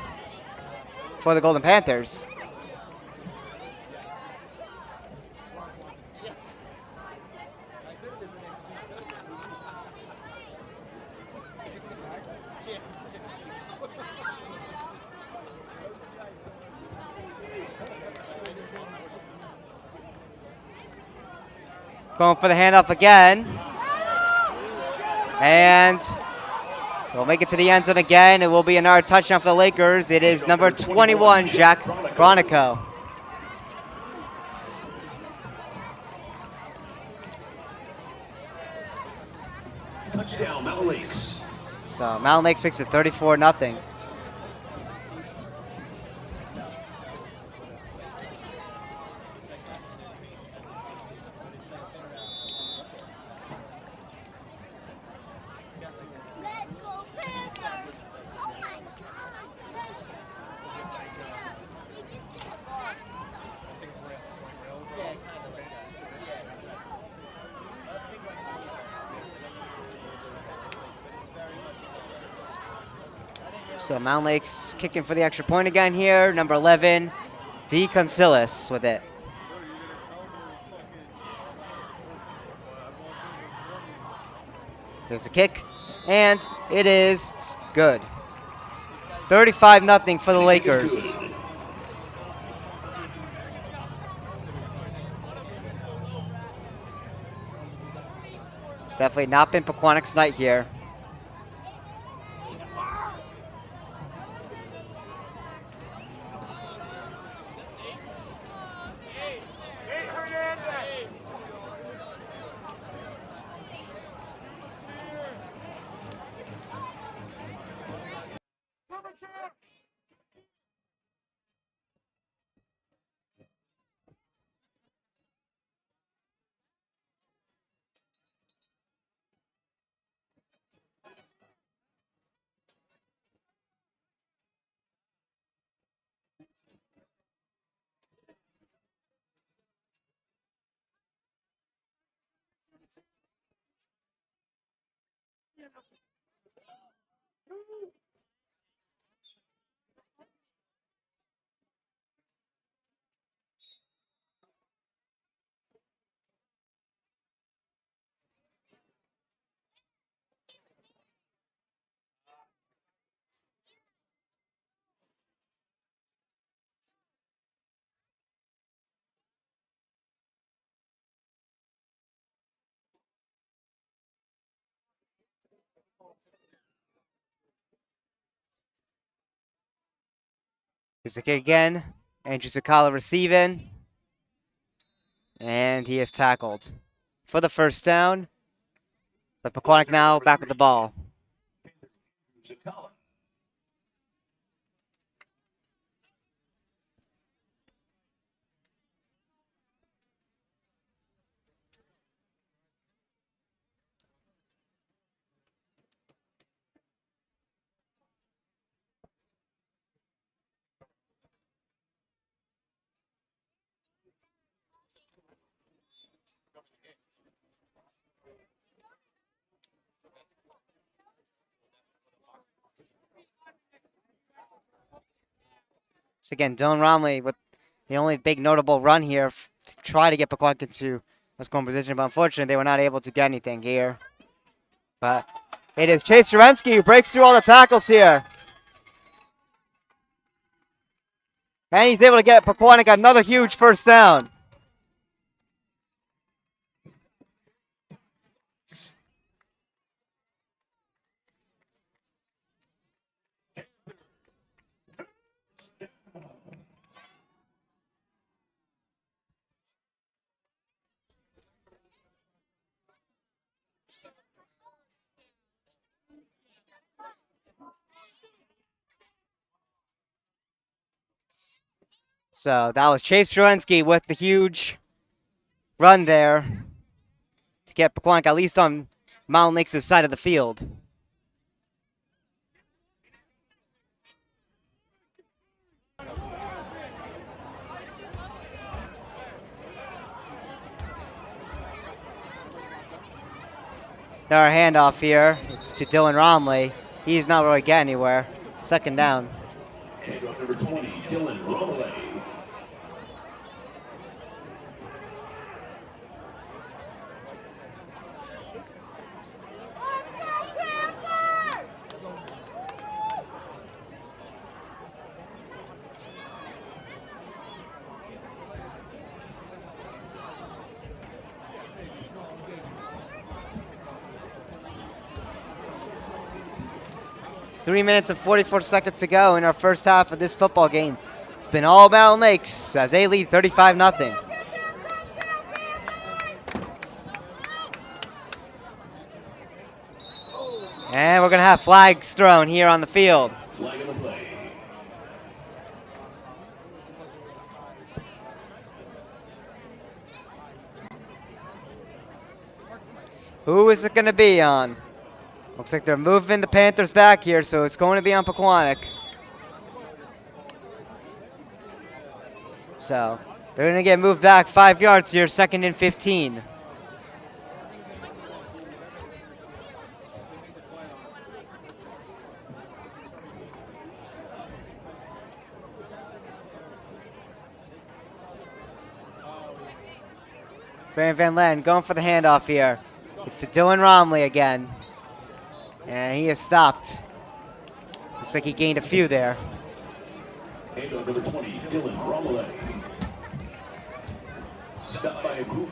for the Golden Panthers. Going for the handoff again. And we'll make it to the end zone again. It will be another touchdown for the Lakers. It is number 21, Jack Bronico. Touchdown, Mountain Lakes. So Mountain Lakes makes it 34-0. So Mountain Lakes kicking for the extra point again here. Number 11, D. Concilis with it. Here's the kick, and it is good. 35-0 for the Lakers. It's definitely not been Pequannock's night here. Here's the kick again. Andrew Sakala receiving. And he is tackled for the first down. But Pequannock now back with the ball. So again, Dylan Romley with the only big notable run here to try to get Pequannock into a scoring position, but unfortunately they were not able to get anything here. But it is Chase Jurenski who breaks through all the tackles here. And he's able to get Pequannock another huge first down. So that was Chase Jurenski with the huge run there to get Pequannock at least on Mountain Lakes' side of the field. Our handoff here. It's to Dylan Romley. He's not really getting anywhere. Second down. Handoff number 20, Dylan Romley. Three minutes and 44 seconds to go in our first half of this football game. It's been all Mountain Lakes as they lead 35-0. And we're going to have flags thrown here on the field. Flag on the play. Who is it going to be on? Looks like they're moving the Panthers back here, so it's going to be on Pequannock. So they're going to get moved back 5 yards here, 2nd and 15. Brandon Van Len going for the handoff here. It's to Dylan Romley again. And he is stopped. Looks like he gained a few there. Handoff number 20, Dylan Romley. Stopped by a group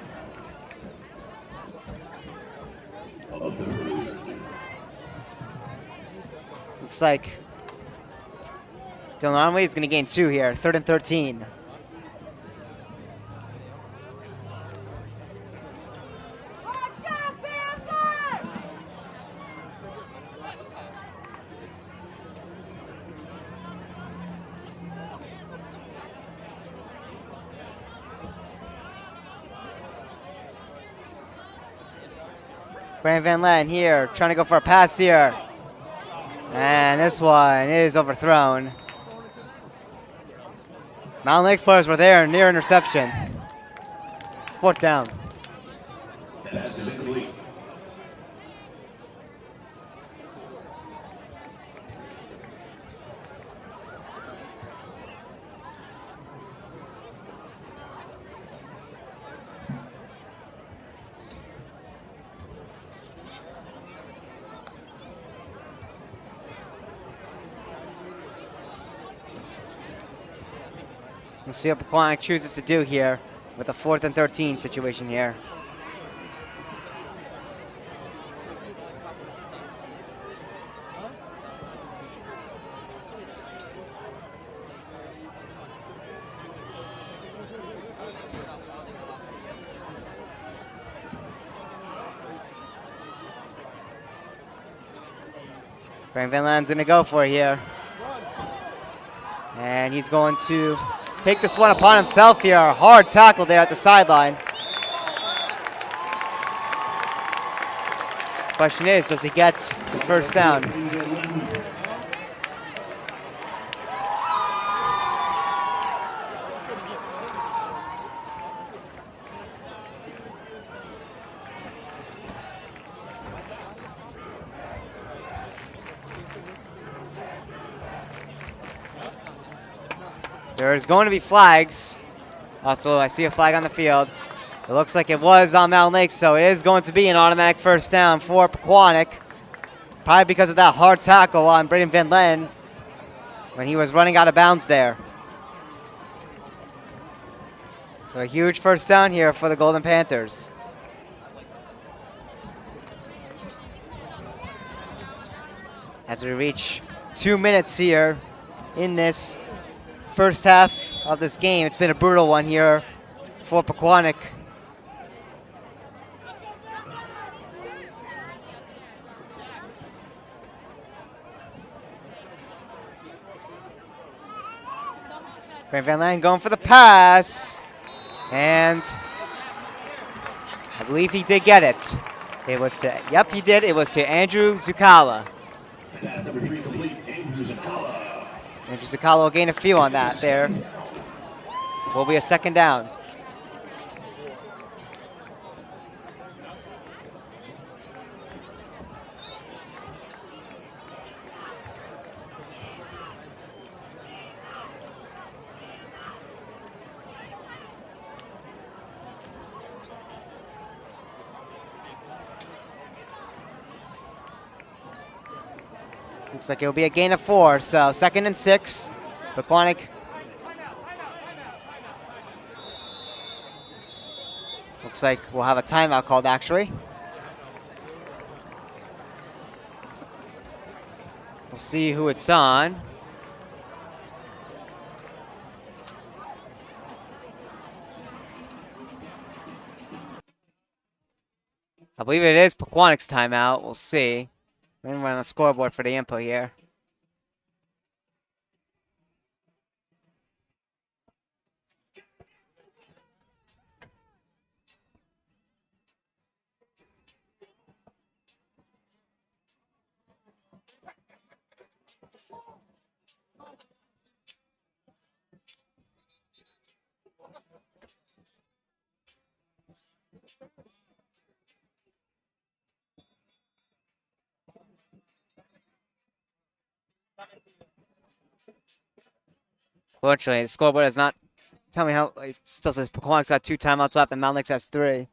of the herd. Looks like Dylan Romley is going to gain 2 here. 3rd and 13. Brandon Van Len here, trying to go for a pass here. And this one is overthrown. Mountain Lakes players were there, near interception. 4th down. Pass is incomplete. Let's see what Pequannock chooses to do here with a 4th and 13 situation here. Brandon Van Len's going to go for it here. And he's going to take this one upon himself here. A hard tackle there at the sideline. Question is, does he get the first down? There's going to be flags. Also, I see a flag on the field. It looks like it was on Mountain Lake, so it is going to be an automatic first down for Pequannock. Probably because of that hard tackle on Brandon Van Len when he was running out of bounds there. So a huge first down here for the Golden Panthers. As we reach 2 minutes here in this first half of this game. It's been a brutal one here for Pequannock. Brandon Van Len going for the pass. And I believe he did get it. It was to, yep, he did. It was to Andrew Zucala. Pass number 3 complete, Andrew Zucala. Andrew Zucala will gain a few on that there. Will be a second down. Looks like it'll be a gain of 4. So 2nd and 6. Pequannock. Looks like we'll have a timeout called, actually. We'll see who it's on. I believe it is Pequannock's timeout. We'll see. We're going to run the scoreboard for the info here. Fortunately, the scoreboard does not tell me how. It still says Pequannock's got 2 timeouts left and Mountain Lakes has 3.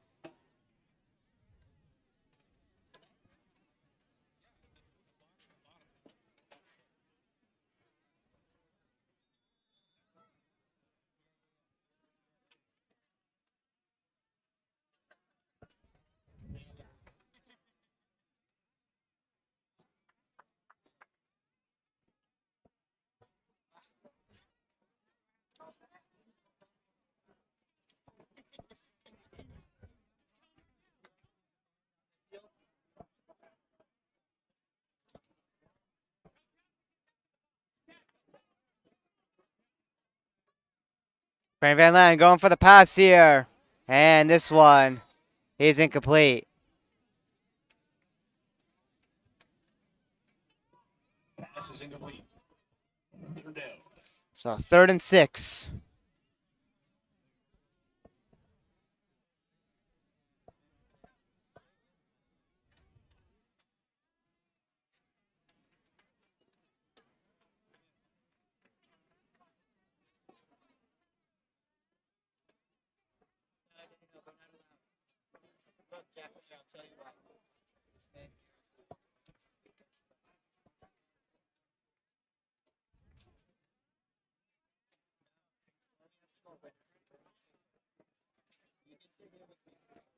Brandon Van Len going for the pass here. And this one is incomplete. Pass is incomplete. 3rd down. So 3rd and 6.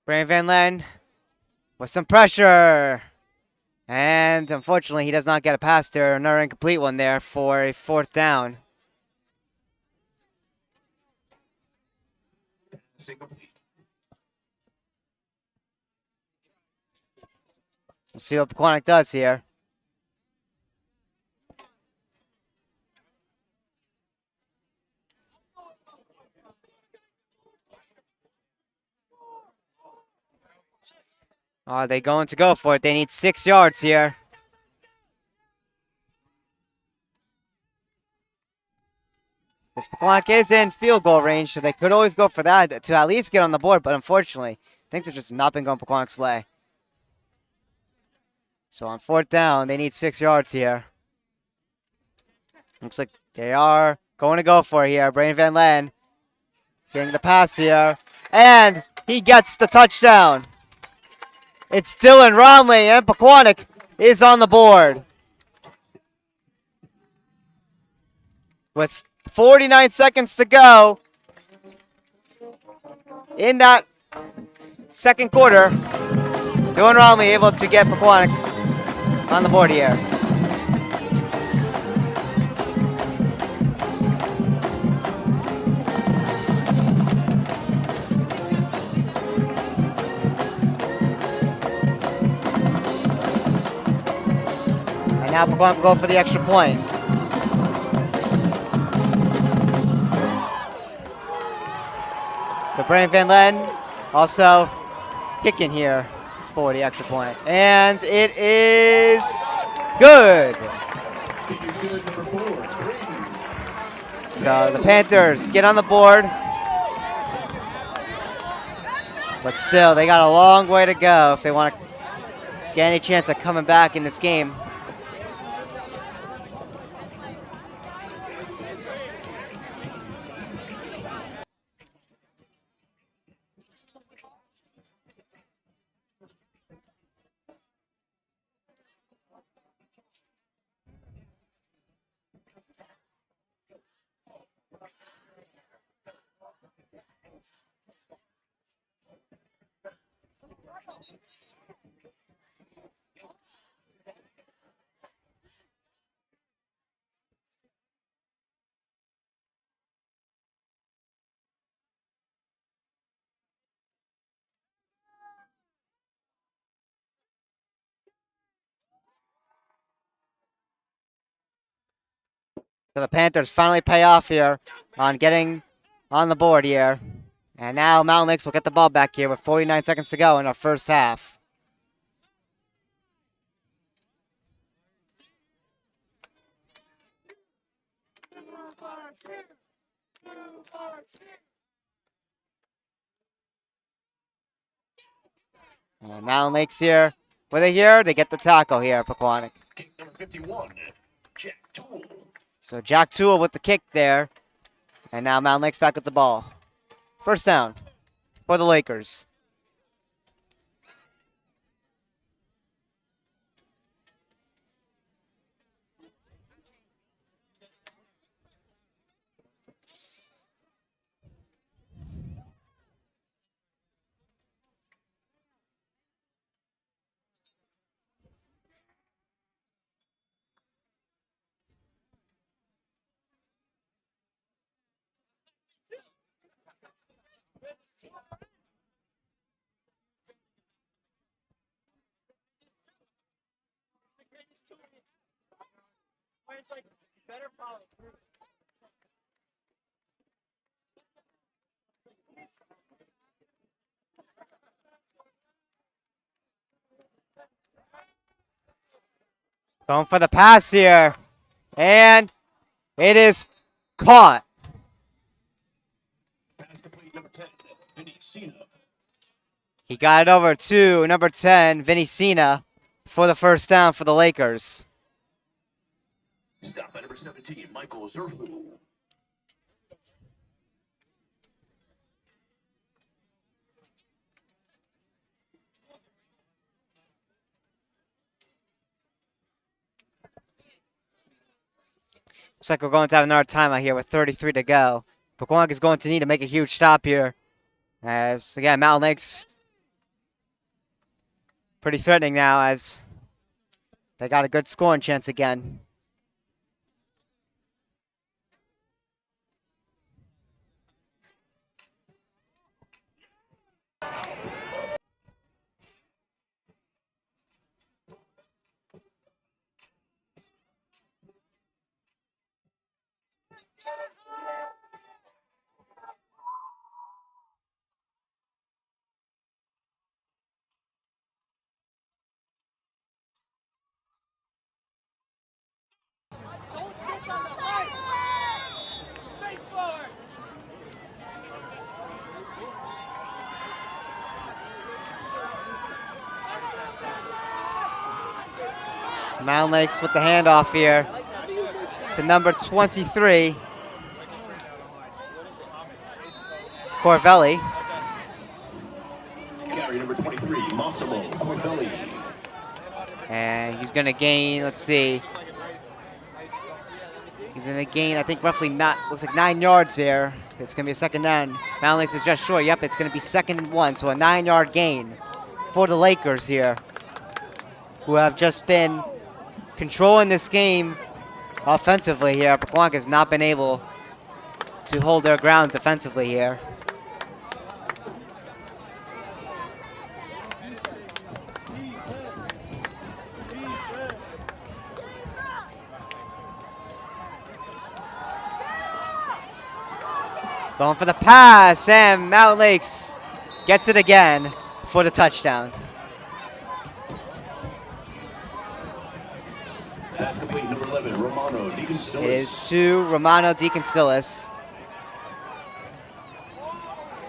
Brandon Van Len with some pressure. And unfortunately, he does not get a pass there. Another incomplete one there for a 4th down. Pass incomplete. We'll see what Pequannock does here. Are they going to go for it? They need 6 yards here. This Pequannock is in field goal range, so they could always go for that to at least get on the board, but unfortunately, things have just not been going Pequannock's way. So on 4th down, they need 6 yards here. Looks like they are going to go for it here. Brandon Van Len getting the pass here, and he gets the touchdown. It's Dylan Romley, and Pequannock is on the board. With 49 seconds to go in that 2nd quarter, Dylan Romley able to get Pequannock on the board here. And now Pequannock go for the extra point. So Brandon Van Len also kicking here for the extra point. And it is good. So the Panthers get on the board. But still, they got a long way to go if they want to get any chance of coming back in this game. So the Panthers finally pay off here on getting on the board here. And now Mountain Lakes will get the ball back here with 49 seconds to go in our first half. And Mountain Lakes here. Were they here? They get the tackle here, Pequannock. Kick number 51, Jack Toole. So Jack Toole with the kick there. And now Mountain Lakes back with the ball. First down for the Lakers. Going for the pass here. And it is caught. Pass complete, number 10, Vinny Cena. He got it over to number 10, Vinny Cena, for the first down for the Lakers. Stop by number 17, Michael Zerflu. Looks like we're going to have another timeout here with 33 to go. Pequannock is going to need to make a huge stop here. As, again, Mountain Lakes pretty threatening now as they got a good scoring chance again. Mountain Lakes with the handoff here to number 23, Corvelli. Carry number 23, Massimo Corvelli. And he's going to gain, let's see. He's going to gain, I think, roughly looks like 9 yards here. It's going to be a second down. Mountain Lakes is just short. Yep, it's going to be second and 1, so a 9-yard gain for the Lakers here, who have just been controlling this game offensively here. Pequannock has not been able to hold their ground defensively here. Going for the pass, and Mountain Lakes gets it again for the touchdown. Pass complete, number 11, Romano DeConsilis. It is to Romano DeConsilis.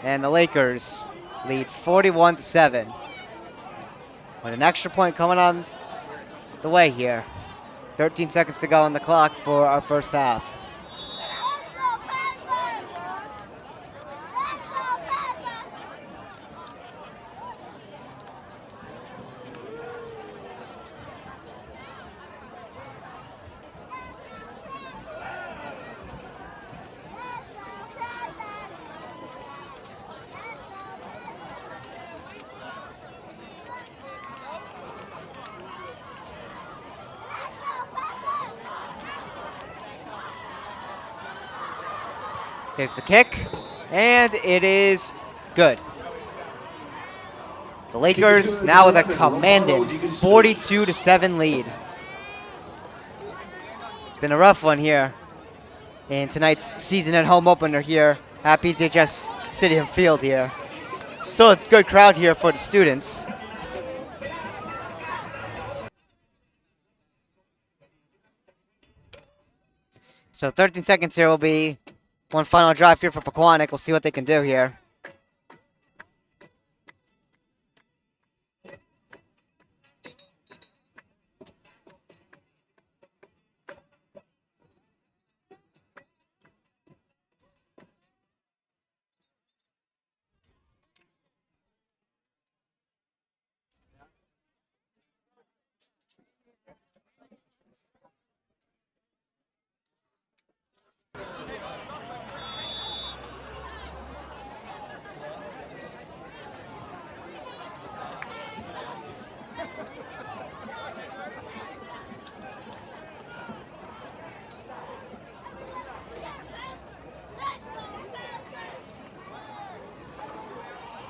And the Lakers lead 41-7. With an extra point coming on the way here. 13 seconds to go on the clock for our first half. Here's the kick, and it is good. The Lakers now with a commanding 42-7 lead. It's been a rough one here in tonight's season and home opener here at BTHS Stadium Field here. Still a good crowd here for the students. So 13 seconds here will be one final drive here for Pequannock. We'll see what they can do here.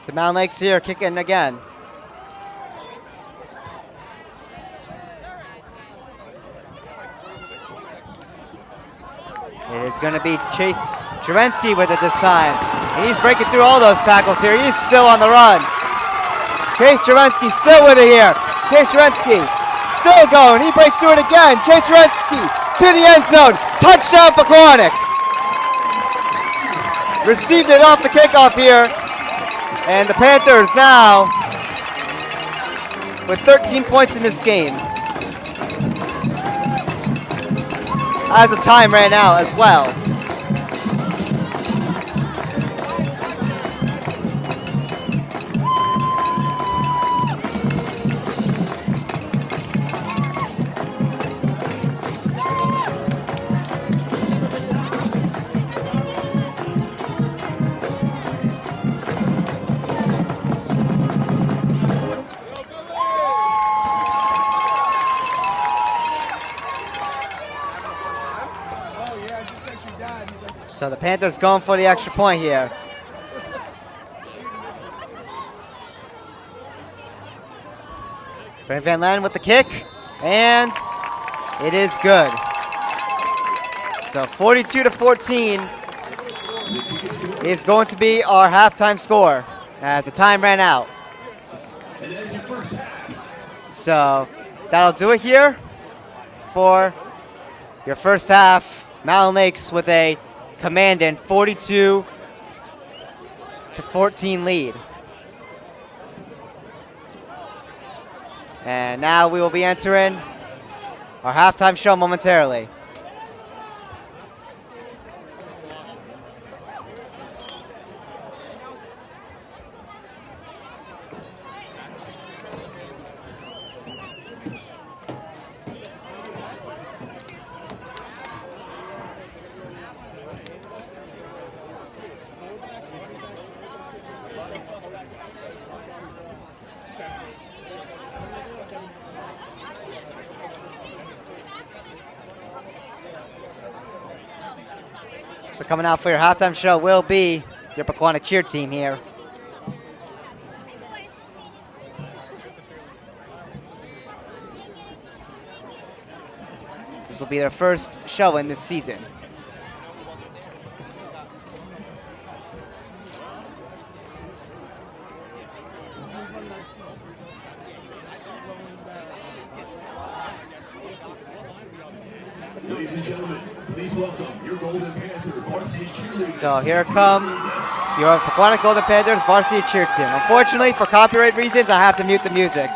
So Mountain Lakes here kicking again. It is going to be Chase Jerensky with it this time. He's breaking through all those tackles here. He's still on the run. Chase Jerensky still with it here. Chase Jerensky still going. He breaks through it again. Chase Jerensky to the end zone. Touchdown Pequannock. Received it off the kickoff here. And the Panthers now with 13 points in this game. As the time ran out as well. So the Panthers going for the extra point here. Brent Van Lanen with the kick, and it is good. So 42-14 is going to be our halftime score as the time ran out. So that'll do it here for your first half. Mountain Lakes with a commanding 42-14 lead. And now we will be entering our halftime show momentarily. So coming out for your halftime show will be your Pequannock cheer team here. This will be their first show in this season. Ladies and gentlemen, please welcome your Golden Panther varsity cheerleaders. So here come your Pequannock Golden Panthers varsity cheer team. Unfortunately, for copyright reasons, I have to mute the music.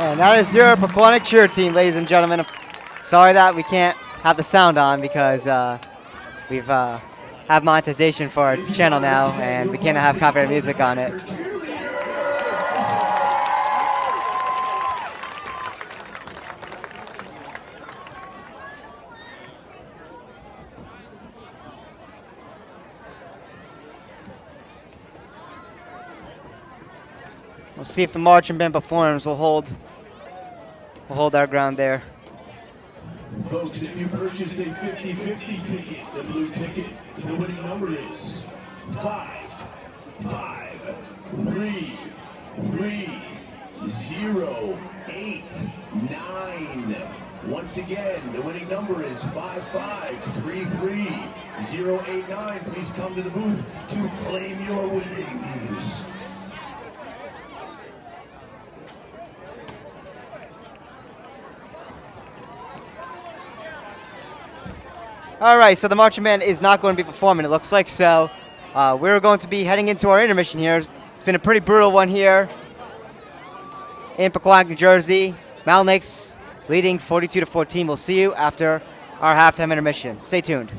And that is your Pequannock cheer team, ladies and gentlemen. Sorry that we can't have the sound on because we've have monetization for our channel now, and we can't have copyright music on it. We'll see if the marching band performs. We'll hold our ground there. Folks, if you purchased a 50-50 ticket, the blue ticket, the winning number is 5533089. Once again, the winning number is 5533089. Please come to the booth to claim your winnings. All right, so the marching band is not going to be performing, it looks like. So we're going to be heading into our intermission here. It's been a pretty brutal one here in Pequannock, New Jersey. Mountain Lakes leading 42-14. We'll see you after our halftime intermission. Stay tuned.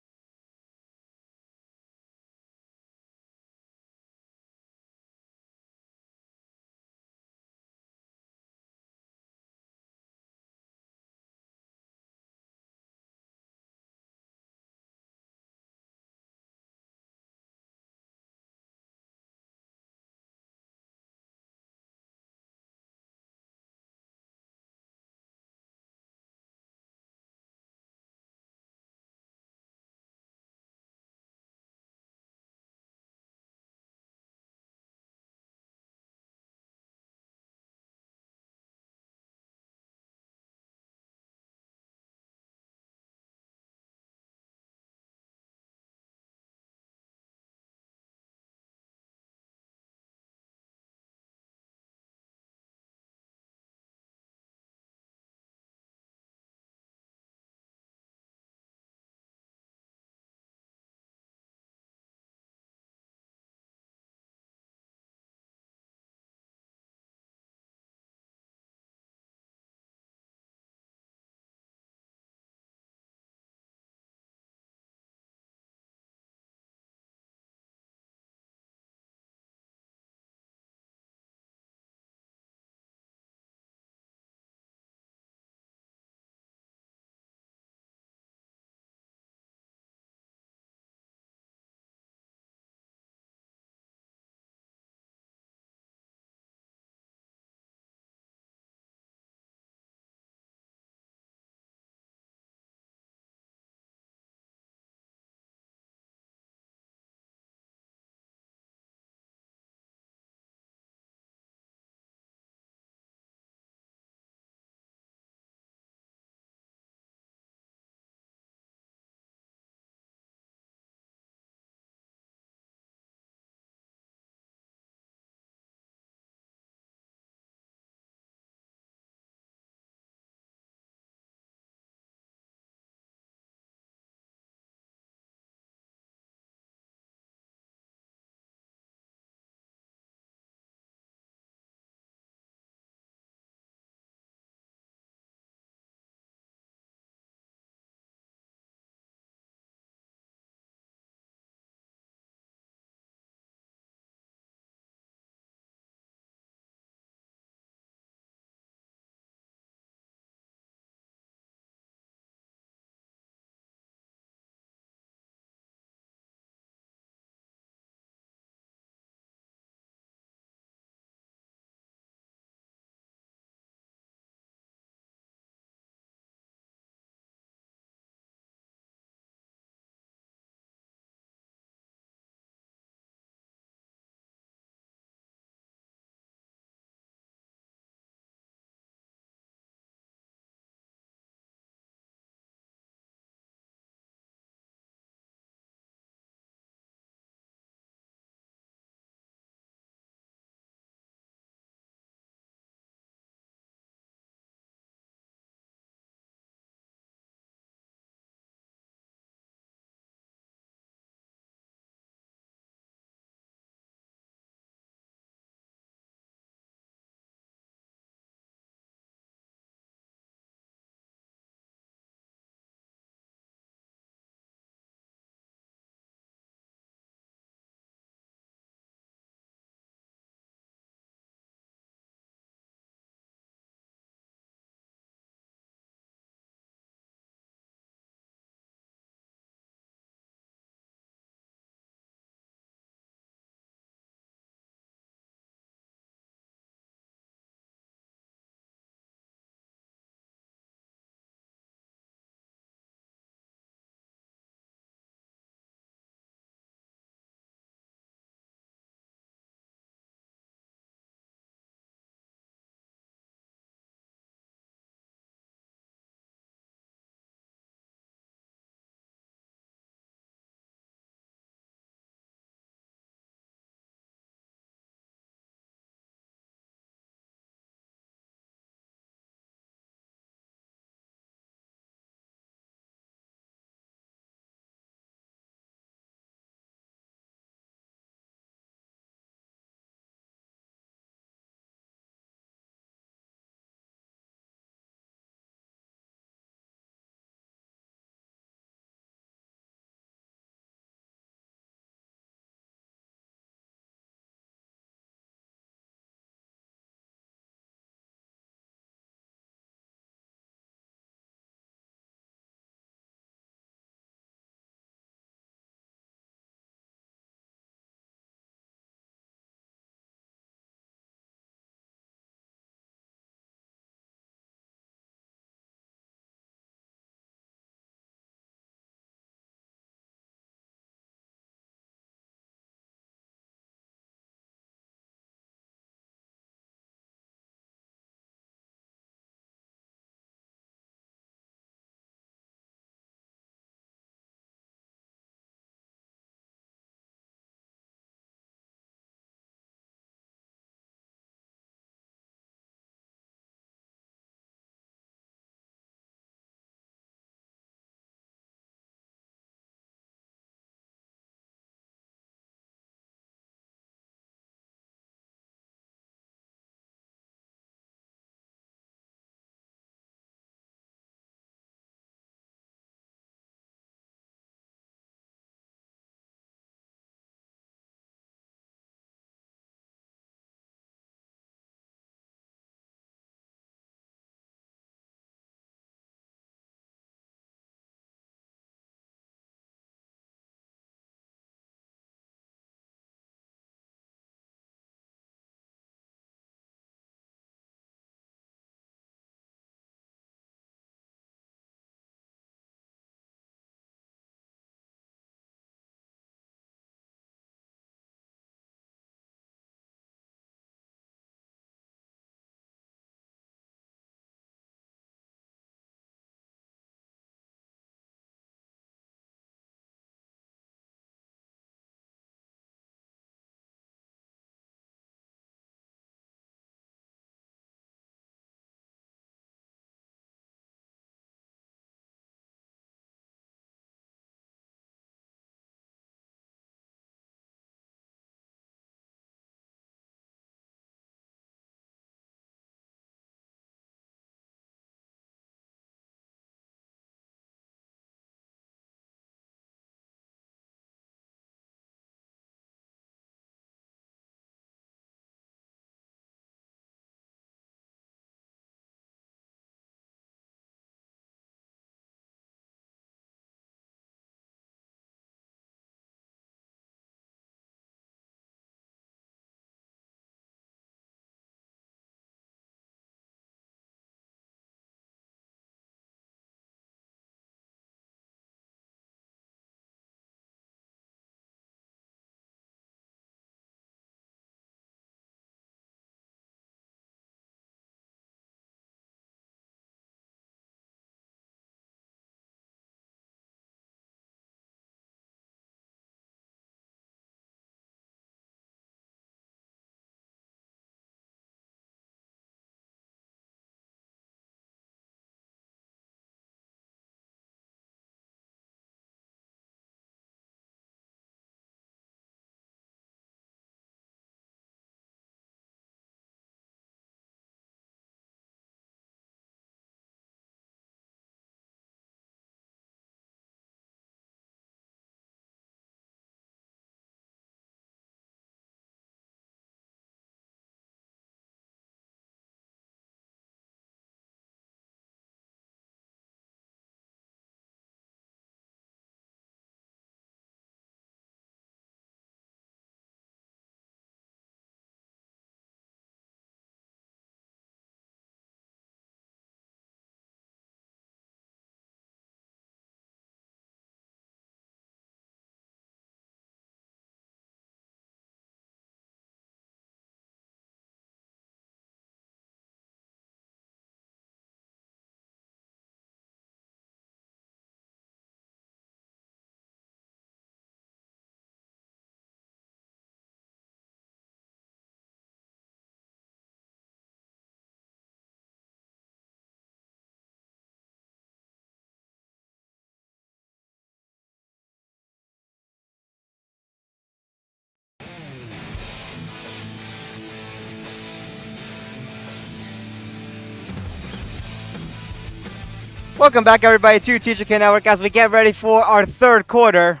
Welcome back, everybody, to TJK Network as we get ready for our third quarter.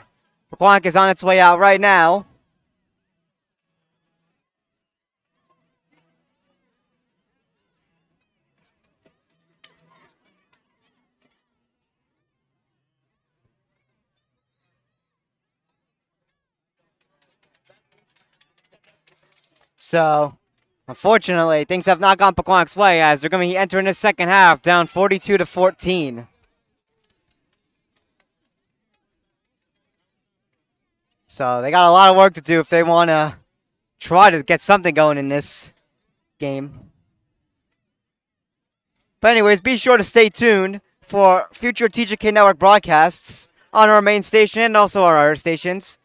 Pequannock is on its way out right now. So, unfortunately, things have not gone Pequannock's way as they're going to be entering the second half down 42-14. So they got a lot of work to do if they want to try to get something going in this game. But anyways, be sure to stay tuned for future TJK Network broadcasts on our main station and also our other stations.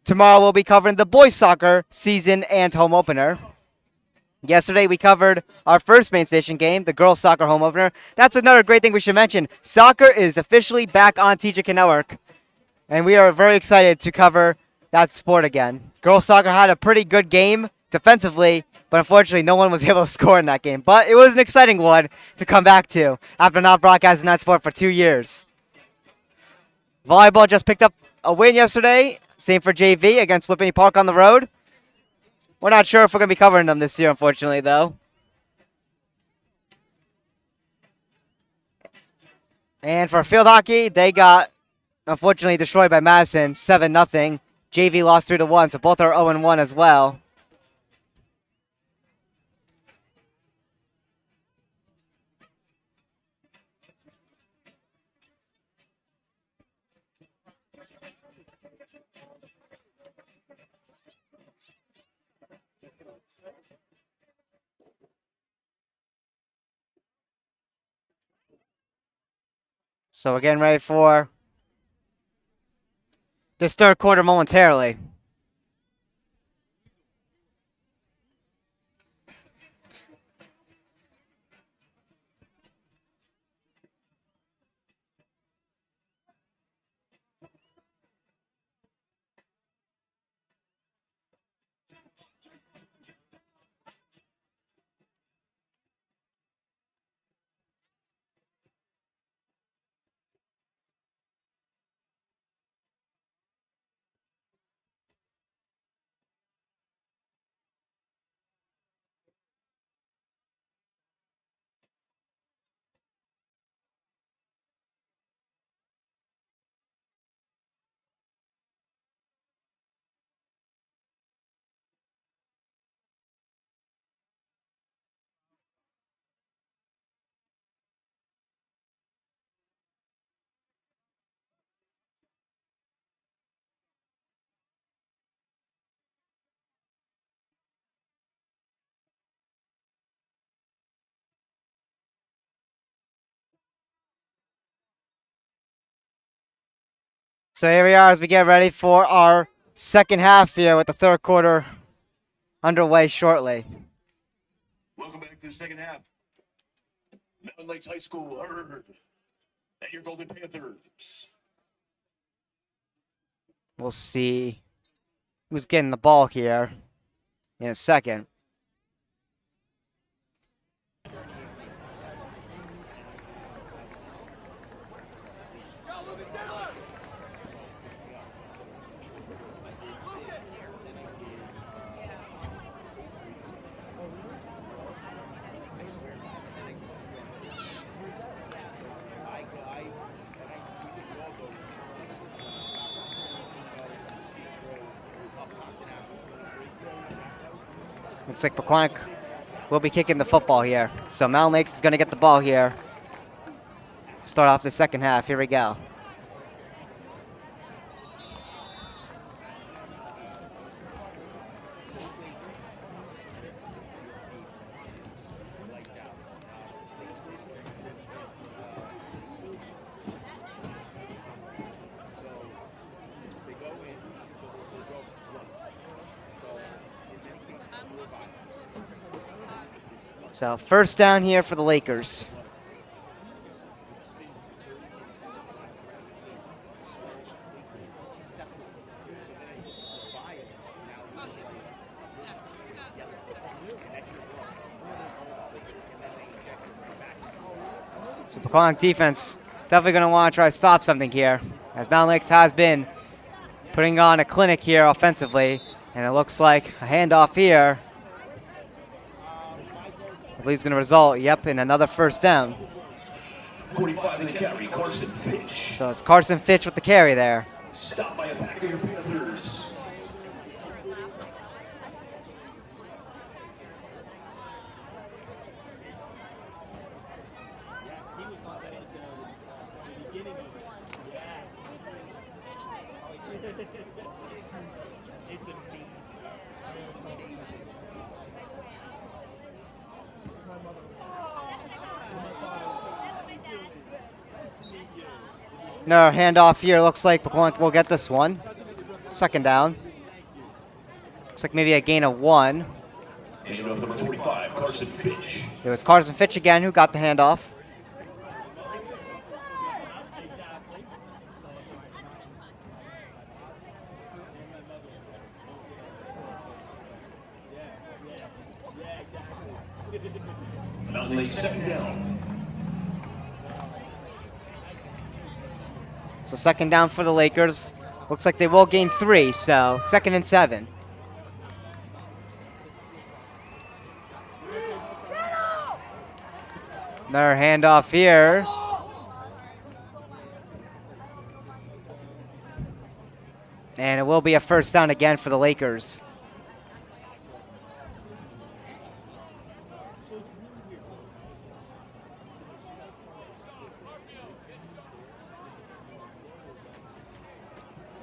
Tomorrow we'll be covering the boys soccer season and home opener. Yesterday we covered our first main station game, the girls soccer home opener. That's another great thing we should mention. Soccer is officially back on TJK Network, and we are very excited to cover that sport again. Girls soccer had a pretty good game defensively, but unfortunately no one was able to score in that game. But it was an exciting one to come back to after not broadcasting that sport for 2 years. Volleyball just picked up a win yesterday. Same for JV against Whippany Park on the road. We're not sure if we're going to be covering them this year, unfortunately, though. And for field hockey, they got, unfortunately, destroyed by Madison, 7-0. JV lost 3-1, so both are 0-1 as well. So we're getting ready for this third quarter momentarily. So here we are as we get ready for our second half here with the third quarter underway shortly. Welcome back to the second half. Mountain Lakes High School, Herd, and your Golden Panthers. We'll see who's getting the ball here in a second. Looks like Pequannock will be kicking the football here. So Mountain Lakes is going to get the ball here. Start off the second half. Here we go. So first down here for the Lakers. So Pequannock defense definitely going to want to try to stop something here, as Mountain Lakes has been putting on a clinic here offensively, and it looks like a handoff here. I believe it's going to result, yep, in another first down. 45 in the carry, Carson Fitch. So it's Carson Fitch with the carry there. Stopped by a pack of your Panthers. Another handoff here. Looks like Pequannock will get this one. Second down. Looks like maybe a gain of 1. And number 45, Carson Fitch. It was Carson Fitch again who got the handoff. Mountain Lakes second down. So second down for the Lakers. Looks like they will gain 3, so 2nd and 7. Another handoff here. And it will be a first down again for the Lakers.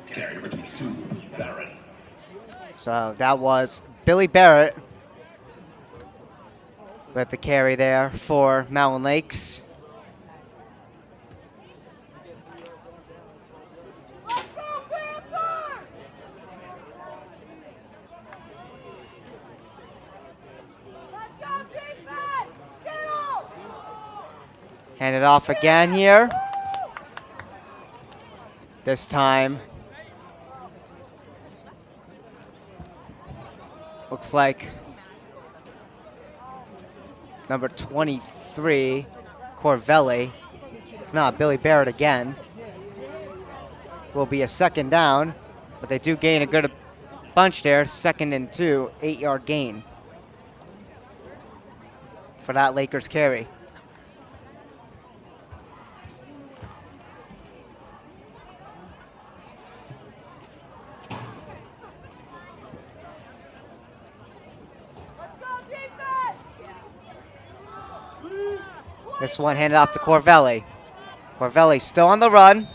Carry number 22, Barrett. So that was Billy Barrett with the carry there for Mountain Lakes. Hand it off again here. This time, looks like number 23, Corvelli, if not Billy Barrett again, will be a second down, but they do gain a good bunch there, 2nd and 2, 8-yard gain for that Lakers carry. This one handed off to Corvelli. Corvelli still on the run.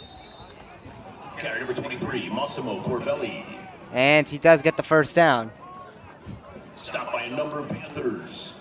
Carry number 23, Massimo Corvelli. And he does get the first down. Stopped by a number of Panthers.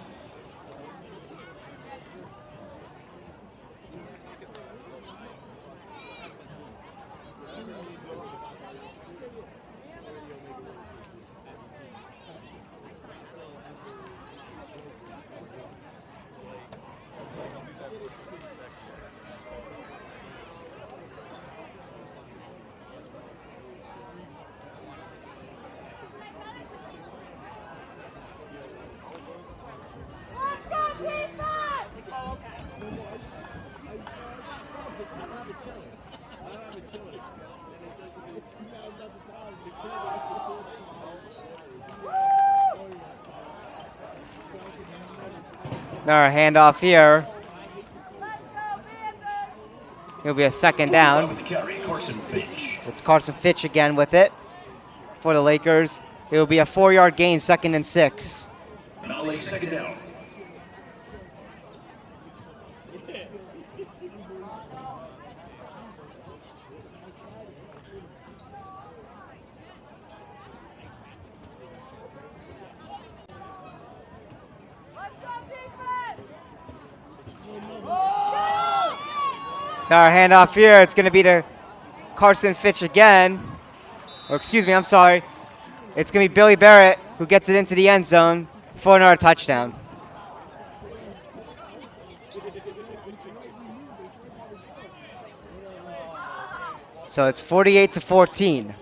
Another handoff here. It'll be a second down. With the carry, Carson Fitch. It's Carson Fitch again with it for the Lakers. It will be a 4-yard gain, 2nd and 6. Mountain Lakes second down. Another handoff here. It's going to be to Carson Fitch again. Or excuse me, I'm sorry. It's going to be Billy Barrett who gets it into the end zone for another touchdown. So it's 48-14.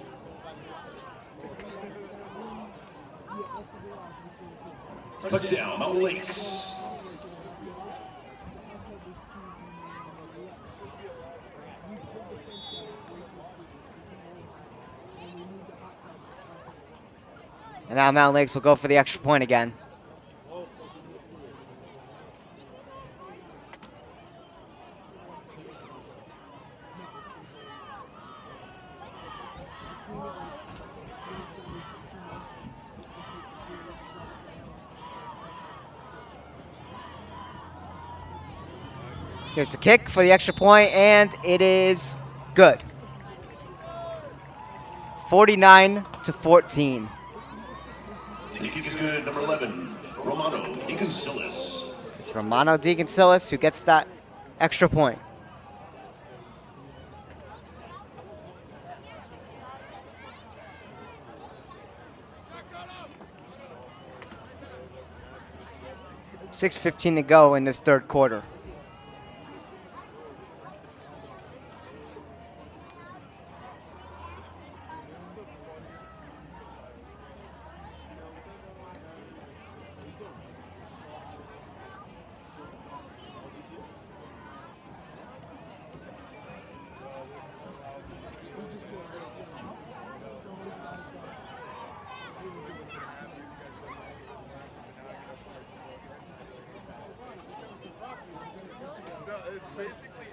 Touchdown, Mountain Lakes. And now Mountain Lakes will go for the extra point again. Here's the kick for the extra point, and it is good. 49-14. And the kick is good, number 11, Romano Deconsilis. It's Romano Deconsilis who gets that extra point. .6:15 to go in this third quarter. Basically,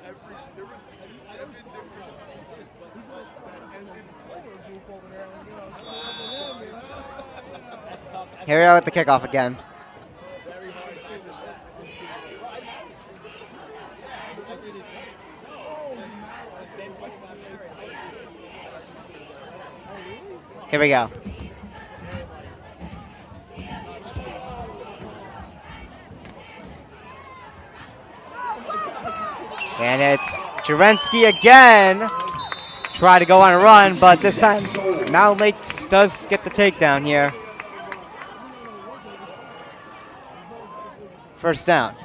there was 7 different Here we are with the kickoff again. Here we go. And it's Jerensky again. Try to go on a run, but this time Mountain Lakes does get the takedown here. First down.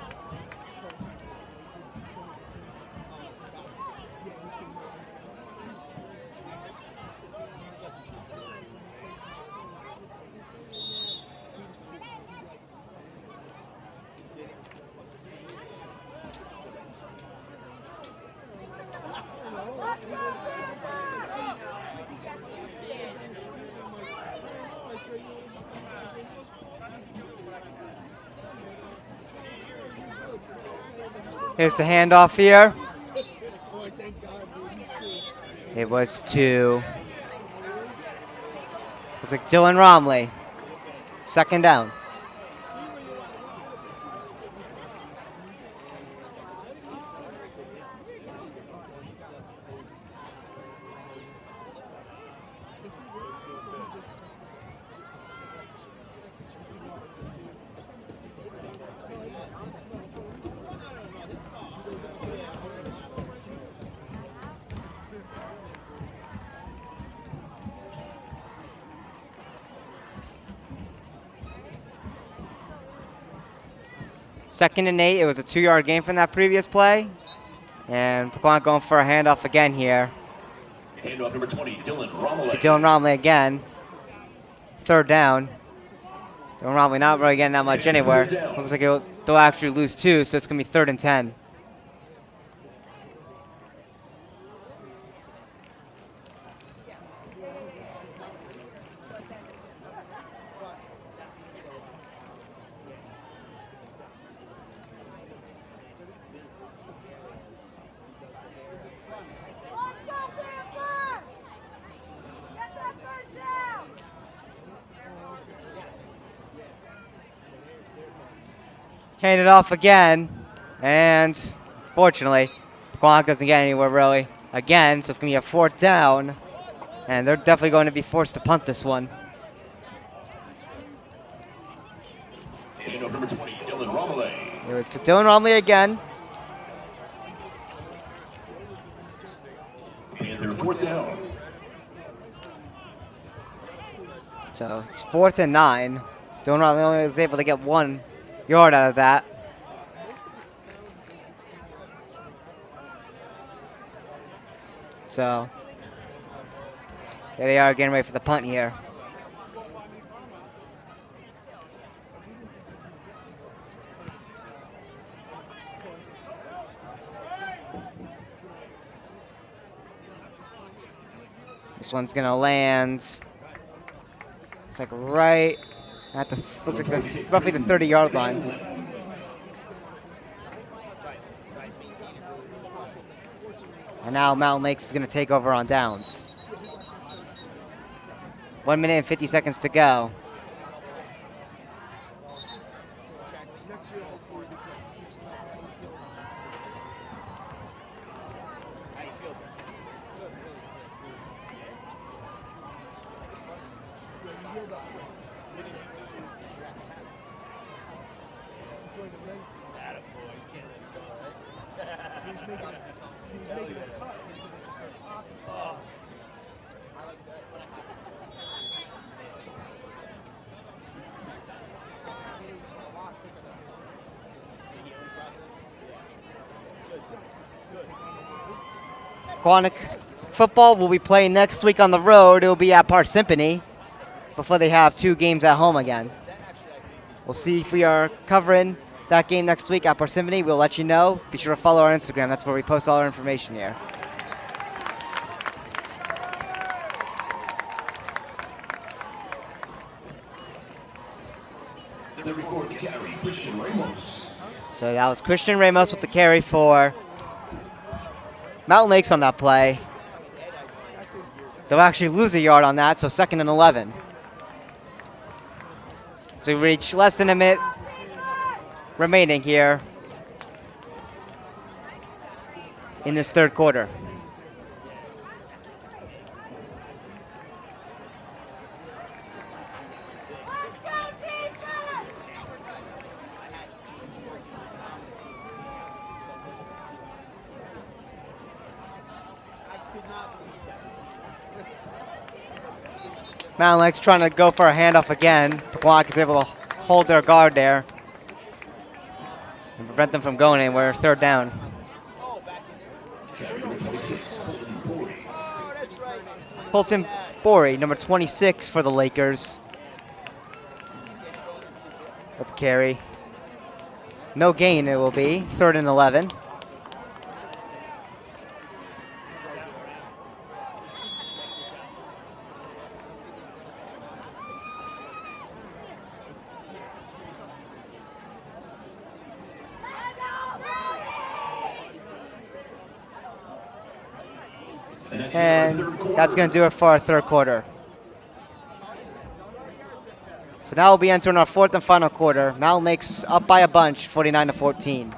Here's the handoff here. It was to, looks like Dylan Romley. Second down. Second and 8. It was a 2-yard gain from that previous play. And Pequannock going for a handoff again here. Handoff number 20, Dylan Romley. To Dylan Romley again. Third down. Dylan Romley not really getting that much anywhere. Looks like they'll actually lose 2, so it's going to be 3rd and 10. Hand it off again, and fortunately, Pequannock doesn't get anywhere really again, so it's going to be a 4th down, and they're definitely going to be forced to punt this one. Handoff number 20, Dylan Romley. It was to Dylan Romley again. And their 4th down. So it's 4th and 9. Dylan Romley only was able to get 1 yard out of that. So there they are getting ready for the punt here. This one's gonna land It's like right at the, looks like roughly the 30-yard line. And now Mountain Lakes is going to take over on downs. 1 minute and 50 seconds to go. Pequannock football will be playing next week on the road. It will be at Parsippany before they have 2 games at home again. We'll see if we are covering that game next week at Parsippany. We'll let you know. Be sure to follow our Instagram. That's where we post all our information here. The record carry, Christian Ramos. So that was Christian Ramos with the carry for Mountain Lakes on that play. They'll actually lose a yard on that, so 2nd and 11. So we reach less than a minute remaining here in this 3rd quarter. Mountain Lakes trying to go for a handoff again. Pequannock is able to hold their guard there and prevent them from going anywhere. 3rd down. Colton Borey, number 26 for the Lakers, with the carry. No gain it will be. 3rd and 11. And that's going to do it for our 3rd quarter. So now we'll be entering our 4th and final quarter. Mountain Lakes up by a bunch, 49-14.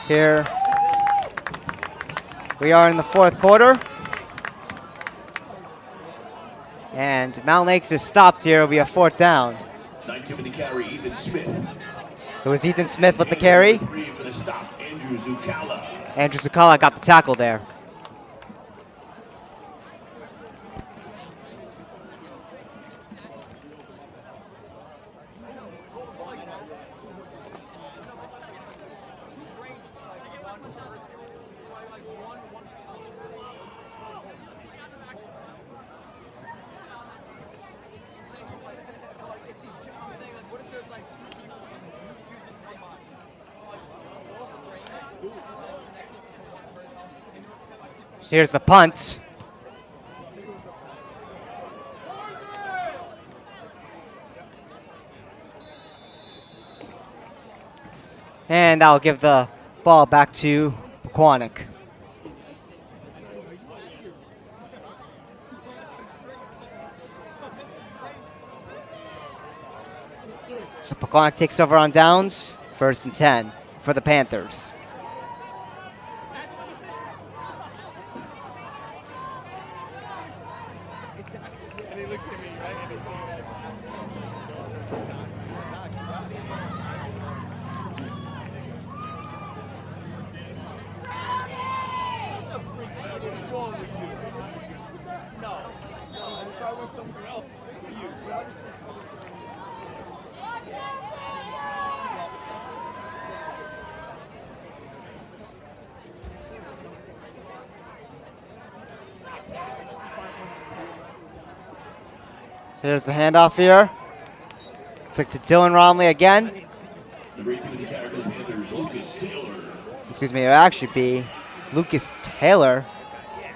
Here we are in the 4th quarter. And Mountain Lakes is stopped here. It'll be a 4th down. Not giving the carry, Ethan Smith. It was Ethan Smith with the carry. Three for the stop, Andrew Zucala. Andrew Zucala got the tackle there. So here's the punt. And I'll give the ball back to Pequannock. So Pequannock takes over on downs, 1st and 10 for the Panthers. And he looks at me, right? And he's going like, what is wrong with you? No, I'm trying with somewhere else for you. So here's the handoff here. Looks like to Dylan Romley again. Number 18 of the Carolina Panthers, Lucas Taylor. Excuse me, it would actually be Lucas Taylor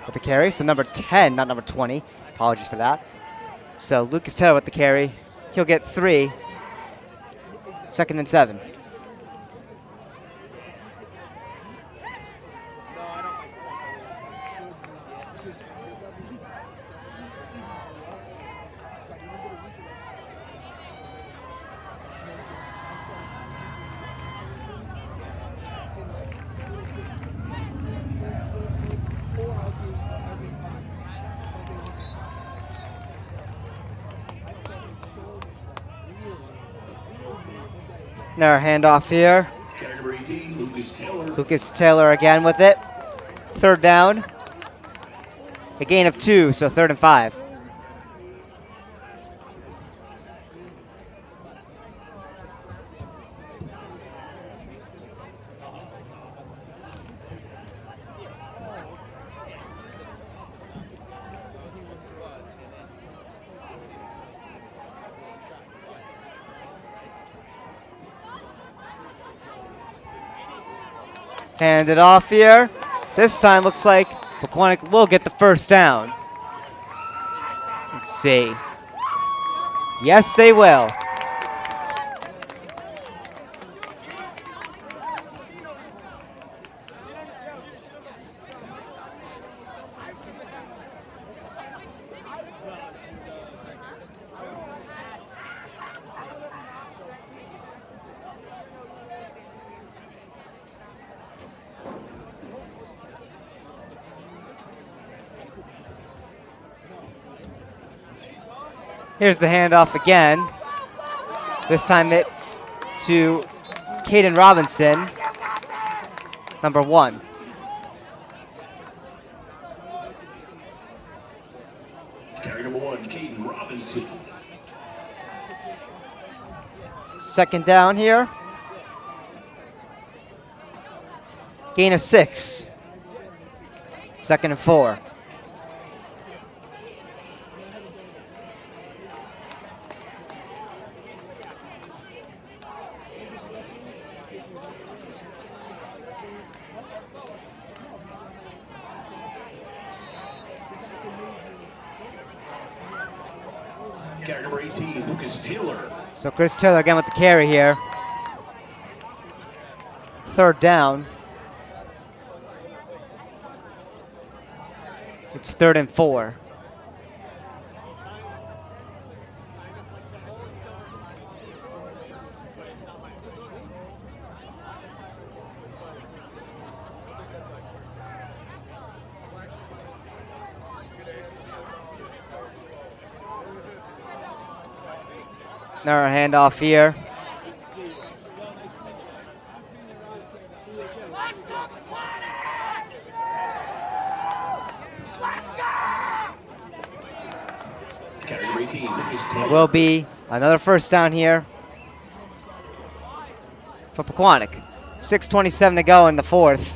with the carry. So number 10, not number 20. Apologies for that. So Lucas Taylor with the carry. He'll get 3. 2nd and 7. Another handoff here. Carry number 18, Lucas Taylor. Lucas Taylor again with it. 3rd down. A gain of 2, so 3rd and 5. Hand it off here. This time looks like Pequannock will get the 1st down. Let's see. Yes, they will. Here's the handoff again. This time it's to Caden Robinson, number 1. Carry number 1, Caden Robinson. 2nd down here. Gain of 6. 2nd and 4. Carry number 18, Lucas Taylor. So Chris Taylor again with the carry here. 3rd down. It's 3rd and 4. Another handoff here. Carry number 18, Lucas Taylor. Will be another 1st down here for Pequannock. 6:27 to go in the 4th.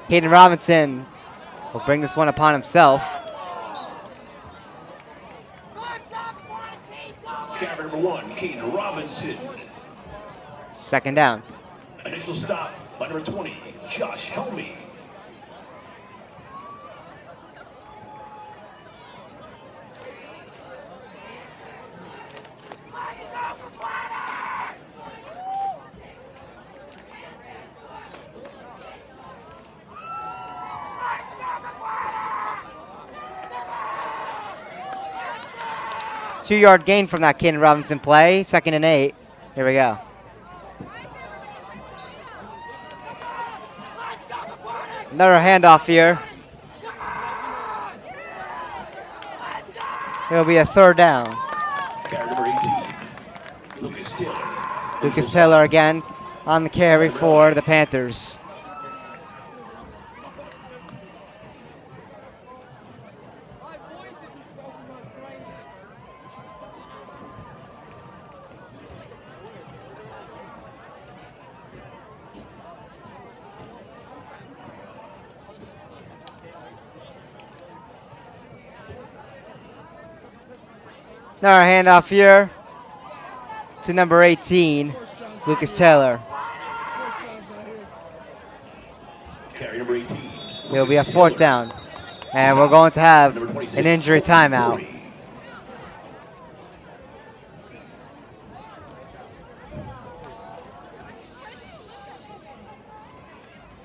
Caden Robinson will bring this one upon himself. Carry number 1, Caden Robinson. 2nd down. Initial stop by number 20, Josh Helmy. 2-yard gain from that Caden Robinson play. 2nd and 8. Here we go. Another handoff here. It'll be a 3rd down. Carry number 18, Lucas Taylor. Lucas Taylor again on the carry for the Panthers. Another handoff here to number 18, Lucas Taylor. Carry number 18. It'll be a 4th down. And we're going to have an injury timeout.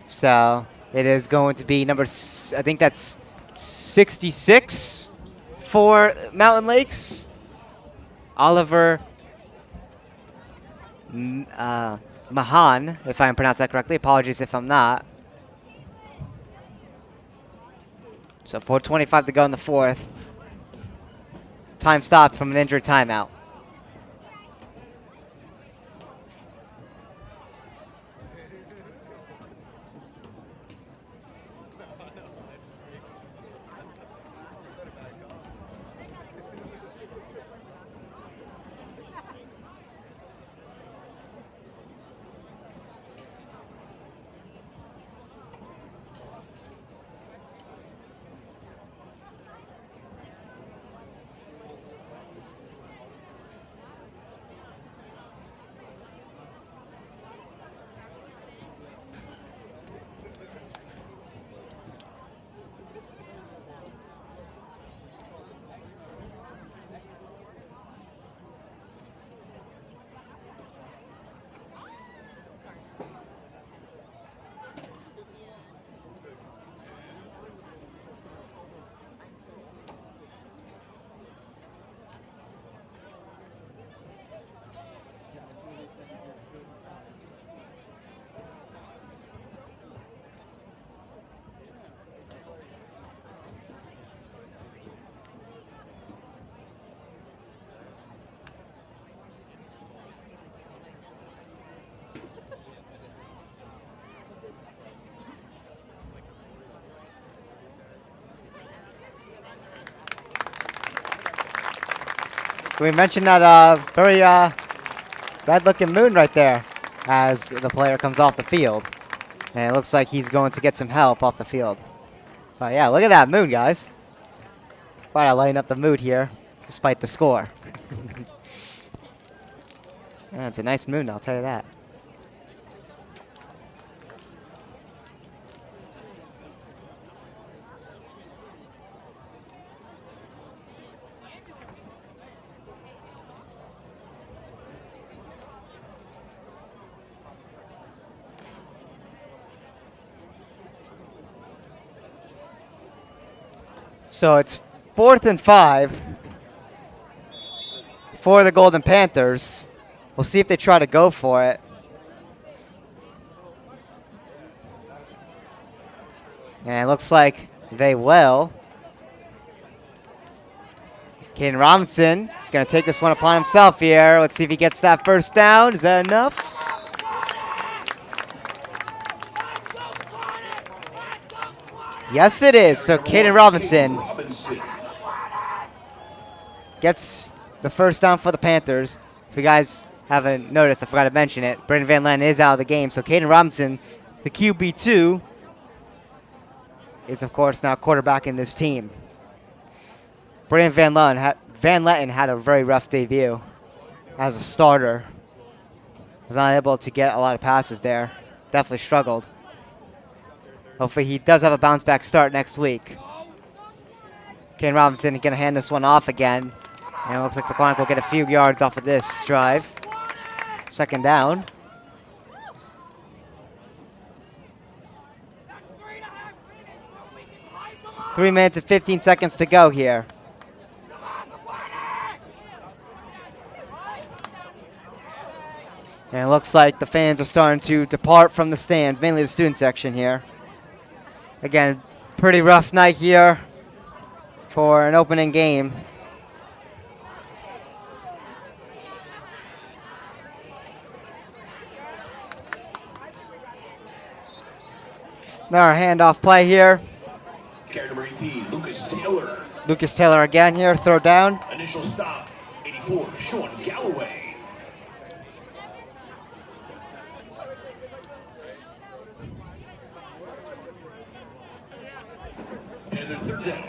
So it is going to be number, I think that's 66 for Mountain Lakes. Oliver Mahan, if I'm pronouncing that correctly. Apologies if I'm not. So 4:25 to go in the 4th. Time stopped from an injury timeout. We mentioned that very red-looking moon right there as the player comes off the field. And it looks like he's going to get some help off the field. But yeah, look at that moon, guys. Try to lighten up the mood here, despite the score. Yeah, it's a nice moon, I'll tell you that. So it's 4th and 5 for the Golden Panthers. We'll see if they try to go for it. And it looks like they will. Caden Robinson going to take this one upon himself here. Let's see if he gets that 1st down. Is that enough? Yes, it is. So Caden Robinson gets the 1st down for the Panthers. If you guys haven't noticed, I forgot to mention it. Brandon Van Len is out of the game. So Caden Robinson, the QB2, is, of course, now quarterback in this team. Brandon Van Letten had a very rough debut as a starter. Was not able to get a lot of passes there. Definitely struggled. Hopefully he does have a bounce-back start next week. Caden Robinson going to hand this one off again. And it looks like Pequannock will get a few yards off of this drive. 2nd down. .3 minutes and 15 seconds to go here. And it looks like the fans are starting to depart from the stands, mainly the student section here. Again, pretty rough night here for an opening game. Another handoff play here. Carry number 18, Lucas Taylor. Lucas Taylor again here, throw down. Initial stop, 84, Sean Galloway. And their third down.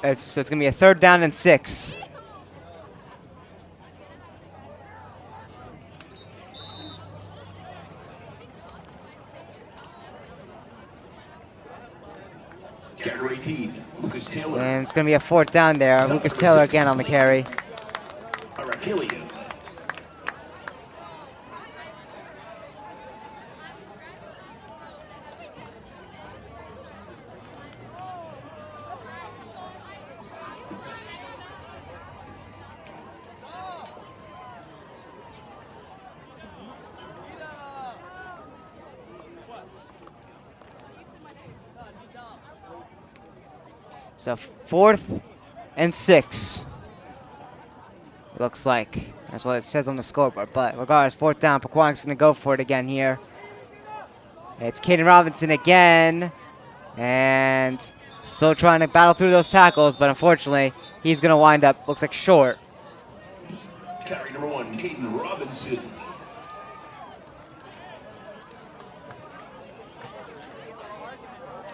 It's going to be a 3rd down and 6. Carry 18, Lucas Taylor. And it's going to be a 4th down there. Lucas Taylor again on the carry. Arakilian. So 4th and 6. Looks like. That's what it says on the scoreboard. But regardless, 4th down. Pequannock's going to go for it again here. It's Caden Robinson again. And still trying to battle through those tackles. But unfortunately, he's going to wind up, looks like, short. Carry number 1, Caden Robinson.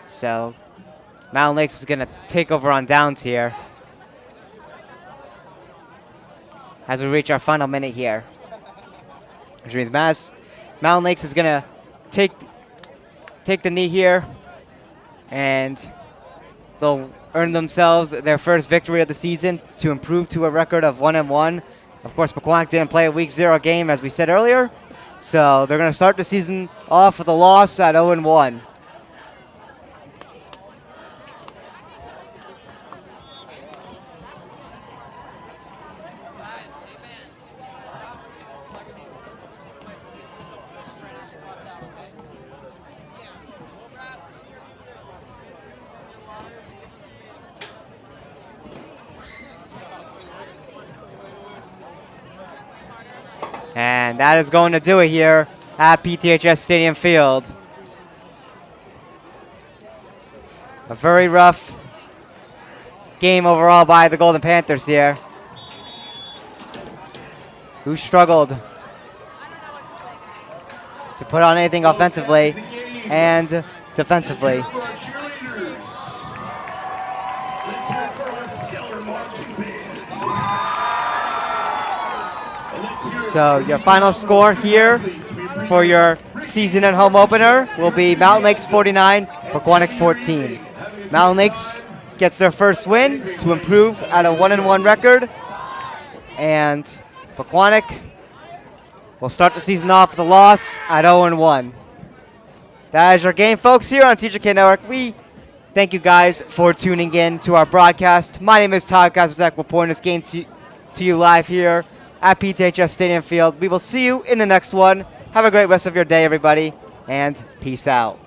So Mountain Lakes is going to take over on downs here as we reach our final minute here. Which means Mountain Lakes is going to take the knee here, and they'll earn themselves their first victory of the season to improve to a record of 1-1. Of course, Pequannock didn't play a Week 0 game, as we said earlier, so they're going to start the season off with a loss at 0-1. And that is going to do it here at PTHS Stadium Field. A very rough game overall by the Golden Panthers here, who struggled to put on anything offensively and defensively. So your final score here for your season and home opener will be Mountain Lakes 49, Pequannock 14. Mountain Lakes gets their first win to improve at a 1-1 record, and Pequannock will start the season off with a loss at 0-1. That is your game, folks, here on TJK Network. We thank you guys for tuning in to our broadcast. My name is Todd Kazazek, reporting this game to you live here at PTHS Stadium Field. We will see you in the next one. Have a great rest of your day, everybody, and peace out.